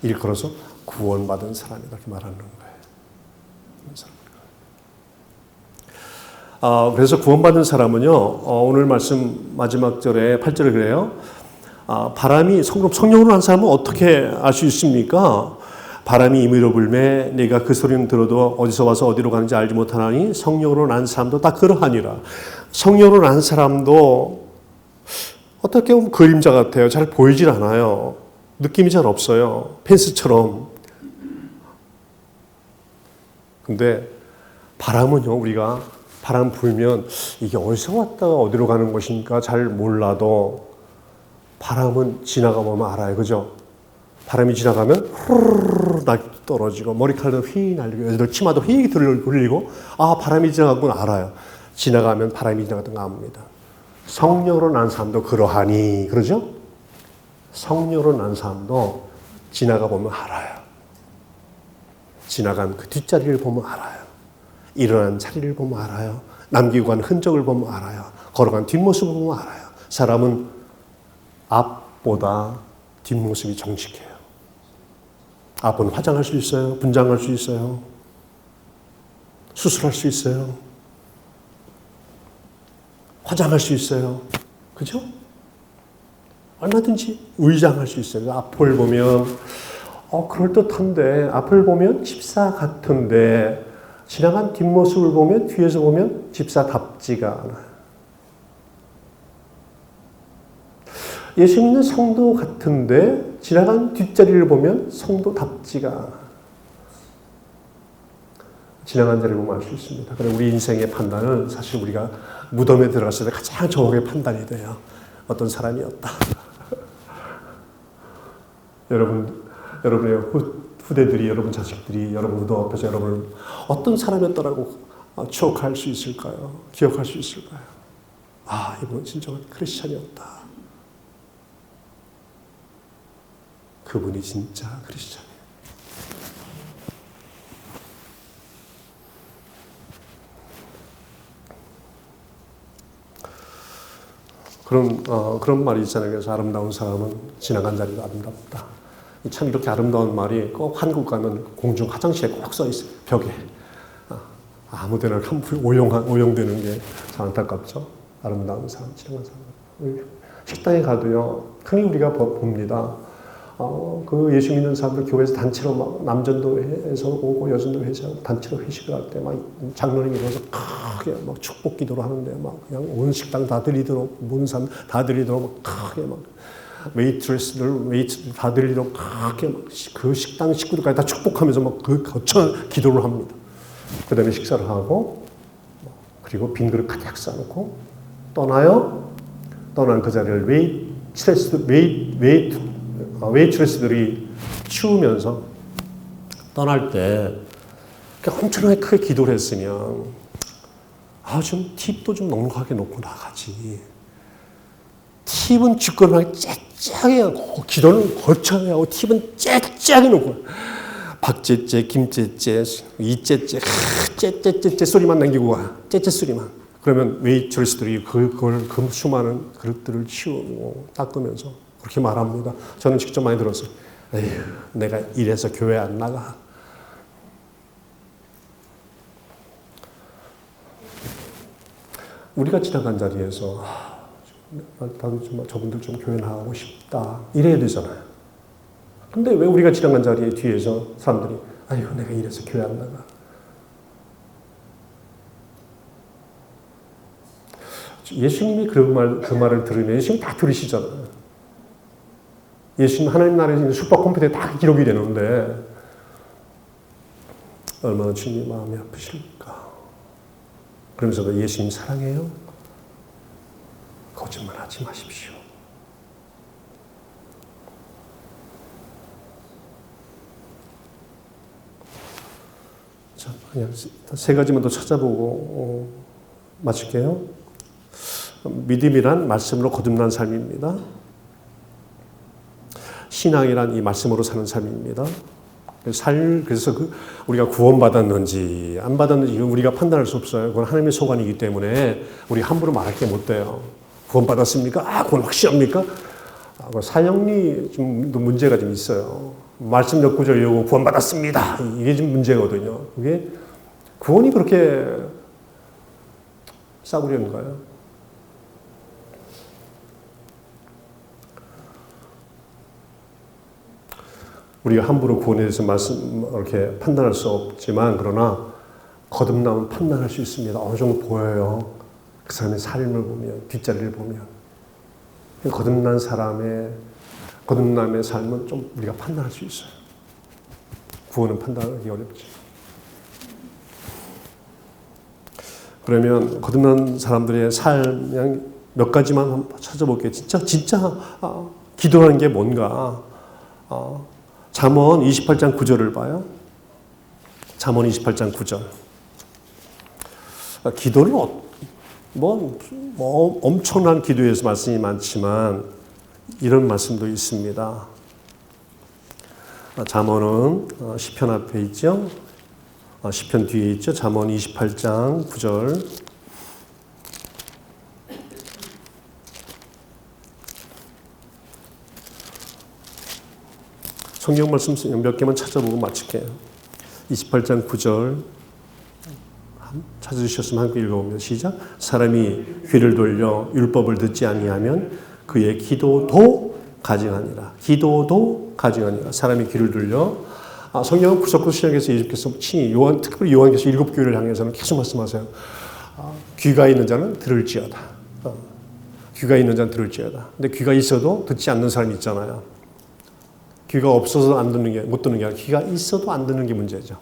일컬어서 구원받은 사람이다 이렇게 말하는 거예요. 그래서 구원받은 사람은요, 오늘 말씀 마지막 절에 8절에 그래요. 바람이 성령으로 난 사람은 어떻게 알 수 있습니까? 바람이 임의로 불매 네가 그 소리는 들어도 어디서 와서 어디로 가는지 알지 못하나니 성령으로 난 사람도 다 그러하니라. 성령으로 난 사람도 어떻게 보면 그림자 같아요. 잘 보이질 않아요. 느낌이 잘 없어요. 펜스처럼. 근데 바람은요, 우리가 바람 불면 이게 어디서 왔다가 어디로 가는 것인가 잘 몰라도 바람은 지나가 보면 알아요. 그죠? 바람이 지나가면 후루룩 날 떨어지고 머리칼도 휘 날리고 애들 치마도 휘 돌리고 바람이 지나간 건 알아요. 지나가면 바람이 지나갔던 거 압니다. 성령으로 난 사람도 그러하니 그러죠? 성령으로 난 사람도 지나가 보면 알아요. 지나간 그 뒷자리를 보면 알아요. 일어난 자리를 보면 알아요. 남기고 간 흔적을 보면 알아요. 걸어간 뒷모습을 보면 알아요. 사람은 앞보다 뒷모습이 정직해요. 앞은 화장할 수 있어요. 분장할 수 있어요. 수술할 수 있어요. 화장할 수 있어요. 그죠? 얼마든지 의장할 수 있어요. 앞을 보면 그럴듯한데 앞을 보면 집사 같은데 지나간 뒷모습을 보면 뒤에서 보면 집사답지가 않아요. 예수 믿는 성도 같은데 지나간 뒷자리를 보면 성도답지가 않아요. 지나간 자리를 보면 알 수 있습니다. 그래 우리 인생의 판단은 사실 우리가 무덤에 들어갔을 때 가장 정확하게 판단이 돼요. 어떤 사람이었다. 여러분의 후대들이, 여러분 자식들이 여러분 무덤 앞에서 여러분을 어떤 사람이었다라고 추억할 수 있을까요? 기억할 수 있을까요? 이분은 진정한 크리스찬이었다. 그분이 진짜 크리스찬이에요. 그런 말이 있잖아요. 그래서 아름다운 사람은 지나간 자리가 아름답다. 참 이렇게 아름다운 말이 꼭 한국 가면 공중 화장실에 꼭 써 있어요. 벽에. 아무데나 오용되는 게 참 안타깝죠. 아름다운 사람, 지나간 사람. 식당에 가도요. 흔히 우리가 봅니다. 그 예수 믿는 사람들 교회에서 단체로 막 남전도회에서 오고 여전도 회의하고 단체로 회식을 할 때 막 장로님이 일어나서 크게 막 축복 기도를 하는데 막 그냥 온 식당 다 들리도록 모든 사람 다 들리도록 막 크게 막 웨이트들 다 들리도록 크게 막 그 식당 식구들까지 다 축복하면서 막 그 거창한 기도를 합니다. 그 다음에 식사를 하고 그리고 빈 그릇 가득 싸놓고 떠나요. 떠난 그 자리를 웨이트레스들이 치우면서 떠날 때 엄청나게 크게 기도를 했으면 좀 팁도 좀 넉넉하게 놓고 나가지. 팁은 주권하게 째짜게 하고 기도는 거창하게 하고 팁은 째짜게 놓고 박째째, 김째째, 이째째, 째째째 소리만 남기고 가. 째째 소리만. 그러면 웨이트레스들이 그 수많은 그릇들을 치우고 닦으면서 그렇게 말합니다. 저는 직접 많이 들었어요. 에휴, 내가 이래서 교회 안 나가. 우리가 지나간 자리에서 나도 좀 저분들 좀 교회 나가고 싶다. 이래야 되잖아요. 근데 왜 우리가 지나간 자리에 뒤에서 사람들이 아이고 내가 이래서 교회 안 나가. 예수님이 그 말을 들으면 예수님 다 들으시잖아요. 예수님 하나님 나라에 있는 슈퍼컴퓨터에 다 기록이 되는데 얼마나 주님이 마음이 아프실까. 그러면서도 예수님 사랑해요? 거짓말하지 마십시오. 자, 그냥 세 가지만 더 찾아보고 마칠게요. 믿음이란 말씀으로 거듭난 삶입니다. 신앙이란 이 말씀으로 사는 삶입니다. 그래서 우리가 구원받았는지 안 받았는지 이건 우리가 판단할 수 없어요. 그건 하나님의 소관이기 때문에 우리 함부로 말할 게 못 돼요. 구원받았습니까? 그건 확실합니까? 사형리 좀 문제가 좀 있어요. 말씀 몇 구절 외우고 구원받았습니다. 이게 좀 문제거든요. 그게 구원이 그렇게 싸구려인가요? 우리가 함부로 구원에 대해서 이렇게 판단할 수 없지만 그러나 거듭남은 판단할 수 있습니다. 어느 정도 보여요. 그 사람의 삶을 보면 뒷자리를 보면 거듭남의 삶은 좀 우리가 판단할 수 있어요. 구원은 판단하기 어렵지. 그러면 거듭난 사람들의 삶 그냥 몇 가지만 한번 찾아볼게요. 진짜 기도라는 게 뭔가. 잠언 28장 9절을 봐요. 잠언 28장 9절. 기도는 엄청난 기도에서 말씀이 많지만 이런 말씀도 있습니다. 잠언은 시편 앞에 있죠. 시편 뒤에 있죠. 잠언 28장 9절. 성경 말씀 몇 개만 찾아보고 마칠게요. 28장 9절 찾으셨으면 함께 읽어보면 시작. 사람이 귀를 돌려 율법을 듣지 아니하면 그의 기도도 가증하니라. 기도도 가증하니라. 사람이 귀를 돌려 성경은 구석구석 시작해서 예수께서 특별히 요한께서 7교회를 향해서는 계속 말씀하세요. 귀가 있는 자는 들을지어다. 귀가 있는 자는 들을지어다. 근데 귀가 있어도 듣지 않는 사람이 있잖아요. 귀가 없어서 못 듣는 게 아니라 귀가 있어도 안 듣는 게 문제죠.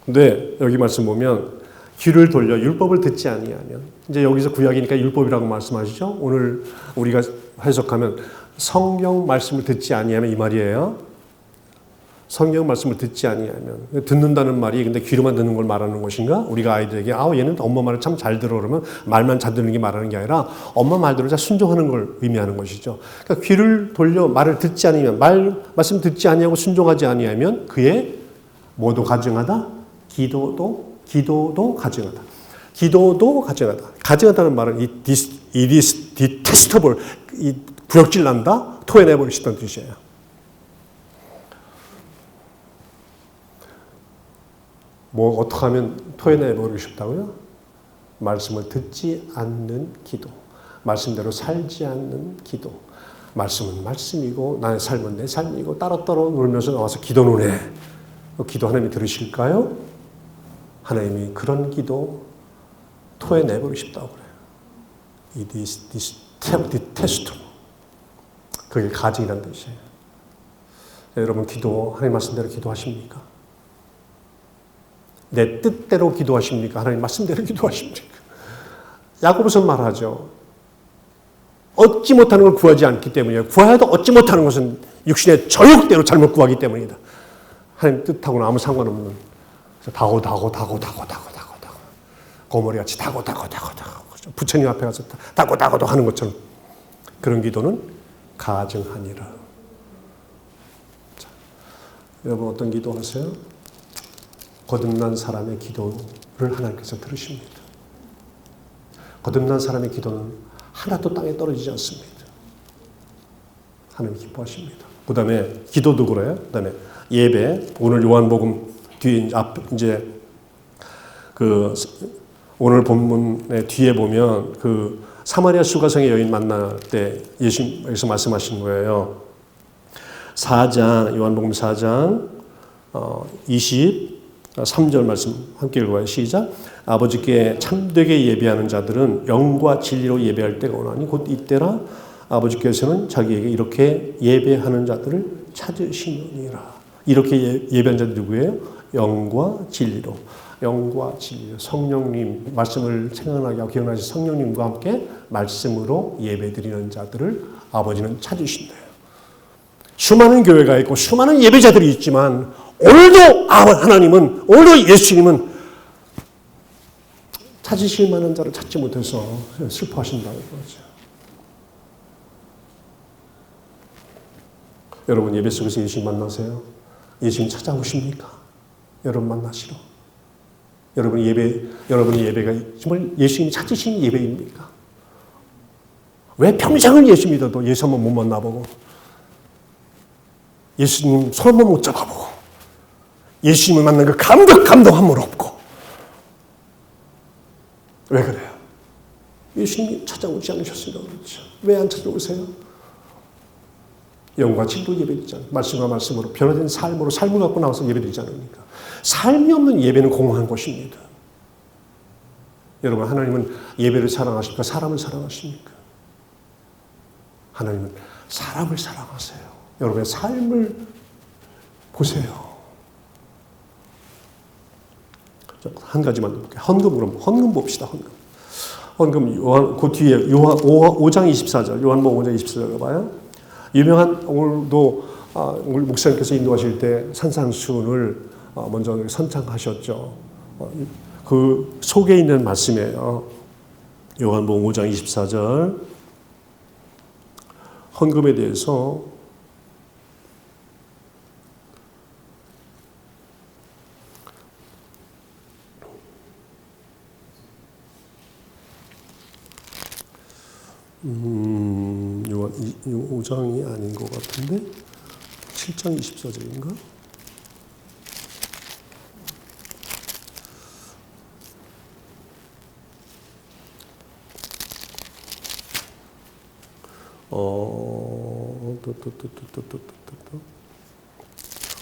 근데 여기 말씀 보면 귀를 돌려 율법을 듣지 아니하면 이제 여기서 구약이니까 율법이라고 말씀하시죠. 오늘 우리가 해석하면 성경 말씀을 듣지 아니하면 이 말이에요. 성경 말씀을 듣지 아니하면 듣는다는 말이 근데 귀로만 듣는 걸 말하는 것인가? 우리가 아이들에게 얘는 엄마 말을 참 잘 들어 그러면 말만 잘 듣는 게 말하는 게 아니라 엄마 말대로 잘 순종하는 걸 의미하는 것이죠. 그러니까 귀를 돌려 말을 듣지 않으면 말씀 듣지 아니하고 순종하지 아니하면 그의 뭐도 가증하다? 기도도 가증하다. 기도도 가증하다. 가증하다는 말은 it is detestable. 구역질 난다? 토해내버리고 싶다는 뜻이에요. 어떻게 하면 토해내버리고 싶다고요? 말씀을 듣지 않는 기도. 말씀대로 살지 않는 기도. 말씀은 말씀이고 나의 삶은 내 삶이고 따로따로 놀면서 나와서 기도는 해. 기도 하나님이 들으실까요? 하나님이 그런 기도 토해내버리고 싶다고 그래요. It is detestable. 그게 가증이라는 뜻이에요. 여러분 하나님 말씀대로 기도하십니까? 내 뜻대로 기도하십니까? 하나님 말씀대로 기도하십니까? 야고보서 말하죠. 얻지 못하는 걸 구하지 않기 때문이에요. 구하여도 얻지 못하는 것은 육신의 저욕대로 잘못 구하기 때문이다. 하나님 뜻하고는 아무 상관없는 다고 고머리같이 다고 부처님 앞에 가서 다고 하는 것처럼 그런 기도는 가증하니라. 자, 여러분 어떤 기도하세요? 거듭난 사람의 기도를 하나님께서 들으십니다. 거듭난 사람의 기도는 하나도 땅에 떨어지지 않습니다. 하나님 기뻐하십니다. 그 다음에 기도도 그래요. 그 다음에 예배. 오늘 요한복음 뒤에 오늘 본문의 뒤에 보면 사마리아 수가성의 여인 만날 때 예수님께서 말씀하신 거예요. 4장, 요한복음 4장 23절 말씀 함께 읽어봐요. 시작. 아버지께 참되게 예배하는 자들은 영과 진리로 예배할 때가 오나니 곧 이때라. 아버지께서는 자기에게 이렇게 예배하는 자들을 찾으시느니라. 이렇게 예배하는 자들이 누구예요? 영과 진리로. 영과 진리로. 성령님 말씀을 생각나게 하고 기억나시 성령님과 함께 말씀으로 예배드리는 자들을 아버지는 찾으신대요. 수많은 교회가 있고 수많은 예배자들이 있지만 오늘도 하나님은, 오늘도 예수님은 찾으실 만한 자를 찾지 못해서 슬퍼하신다는 거죠. 여러분 예배 속에서 예수님 만나세요? 예수님 찾아오십니까? 여러분 만나시러. 여러분의 예배가 정말 예수님 찾으신 예배입니까? 왜 평생을 예수 믿어도 예수 한번 못 만나보고 예수님 손 한번 못 잡아보고 예수님을 만난 그 감동 한 번 없고 왜 그래요? 예수님이 찾아오지 않으셨으니까 그렇죠. 왜 안 찾아오세요? 영과 진리로 예배드리지 않아요. 말씀과 말씀으로 변화된 삶으로 삶을 갖고 나와서 예배드리지 않으니까. 삶이 없는 예배는 공허한 것입니다. 여러분 하나님은 예배를 사랑하십니까? 사람을 사랑하십니까? 하나님은 사람을 사랑하세요. 여러분의 삶을 보세요. 한 가지만 더 볼게요. 헌금 봅시다. 헌금 그 뒤에 요한 5장 24절 요한복음 5장 24절 봐요. 유명한 오늘도 오늘 목사님께서 인도하실 때 산상수훈을 먼저 선창하셨죠. 그 속에 있는 말씀이에요. 요한복음 5장 24절 헌금에 대해서 요한 5장이 아닌 것 같은데 7장 24절인가?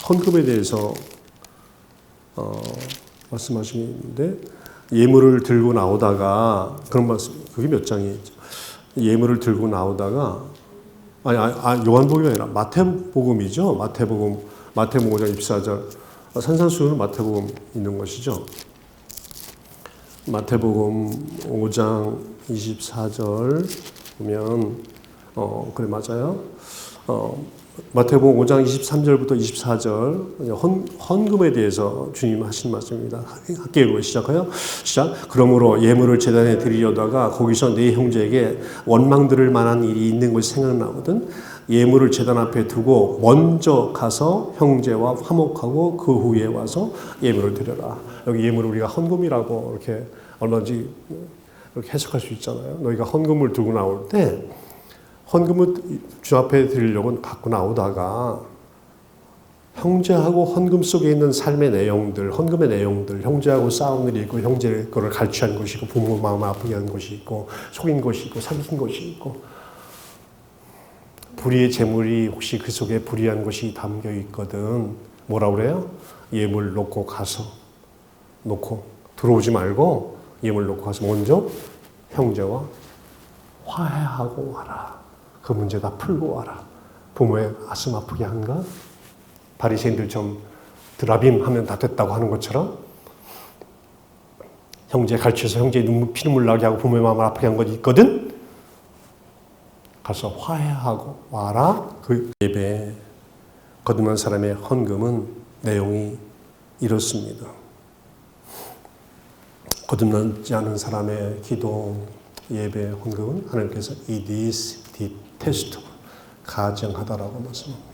헌금에 대해서 말씀하시는데 예물을 들고 나오다가 그런 말씀 그게 몇 장이죠? 예물을 들고 나오다가 요한복음이 아니라 마태복음이죠. 마태복음 5장 24절 산상수훈은 마태복음 있는 것이죠. 마태복음 5장 24절 보면 그래 맞아요. 마태복음 5장 23절부터 24절 헌금에 대해서 주님 하신 말씀입니다. 함께 읽고 시작해요. 시작. 그러므로 예물을 제단에 드리려다가 거기서 네 형제에게 원망 들을 만한 일이 있는 것이 생각나거든. 예물을 제단 앞에 두고 먼저 가서 형제와 화목하고 그 후에 와서 예물을 드려라. 여기 예물을 우리가 헌금이라고 이렇게 얼마든지 이렇게 해석할 수 있잖아요. 너희가 헌금을 들고 나올 때 헌금을 주 앞에 드리려고 갖고 나오다가 형제하고 헌금 속에 있는 삶의 내용들, 헌금의 내용들, 형제하고 싸운 일이 있고 형제 거를 갈취한 것이 있고 부모 마음 아프게 한 것이 있고 속인 것이 있고 사기친 것이 있고 불의의 재물이 혹시 그 속에 불의한 것이 담겨 있거든. 뭐라 그래요? 예물 놓고 들어오지 말고 예물 놓고 가서 먼저 형제와 화해하고 와라. 그 문제 다 풀고 와라. 부모의 가슴 아프게 한가? 바리새인들처럼 드라빔 하면 다 됐다고 하는 것처럼 형제 갈취해서 형제의 피눈물 나게 하고 부모의 마음을 아프게 한 것이 있거든? 가서 화해하고 와라. 그 예배 거듭난 사람의 헌금은 내용이 이렇습니다. 거듭나지 않은 사람의 기도, 예배, 헌금은 하나님께서 it is detestable, 가증하다라고 말씀합니다.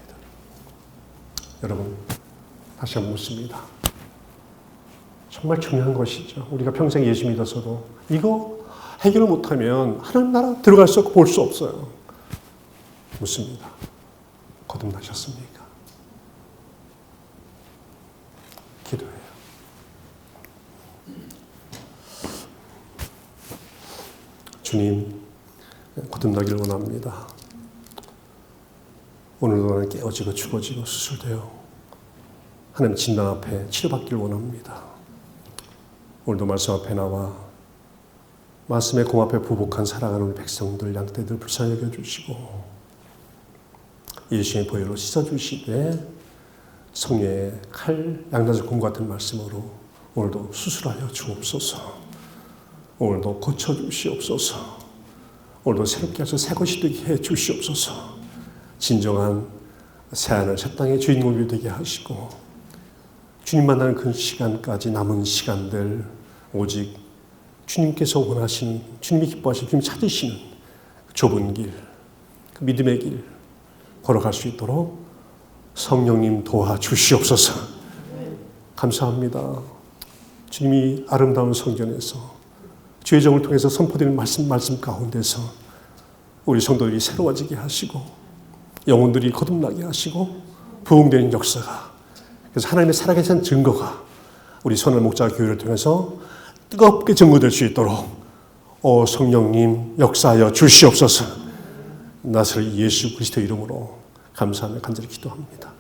여러분, 다시 한번 묻습니다. 정말 중요한 것이죠. 우리가 평생 예수 믿어서도 이거 해결을 못하면 하나님 나라 들어갈 수 없고 볼 수 없어요. 묻습니다. 거듭나셨습니까? 기도해요. 주님, 거듭나길 원합니다. 오늘도 나는 깨어지고 죽어지고 수술되어 하나님 진단 앞에 치료받기를 원합니다. 오늘도 말씀 앞에 나와 말씀의 공 앞에 부복한 사랑하는 우리 백성들 양떼들 불쌍히 여겨주시고 예수의 보혈로 씻어주시되 성령의 칼 양다섯 곰 같은 말씀으로 오늘도 수술하여 주옵소서. 오늘도 고쳐주시옵소서. 오늘도 새롭게 하셔서 새 것이 되게 해 주시옵소서. 진정한 새하늘 새 땅의 주인공이 되게 하시고 주님 만나는 그 시간까지 남은 시간들 오직 주님께서 원하시는, 주님이 기뻐하시는, 주님이 찾으시는 그 좁은 길, 그 믿음의 길 걸어갈 수 있도록 성령님 도와주시옵소서. 감사합니다. 주님이 아름다운 성전에서 주의 종을 통해서 선포되는 말씀 가운데서 우리 성도들이 새로워지게 하시고 영혼들이 거듭나게 하시고 부흥되는 역사가, 그래서 하나님의 살아계신 증거가 우리 선한 목자 교회를 통해서 뜨겁게 증거될 수 있도록 성령님 역사하여 주시옵소서. 나사렛 예수 그리스도 이름으로 감사하며 간절히 기도합니다.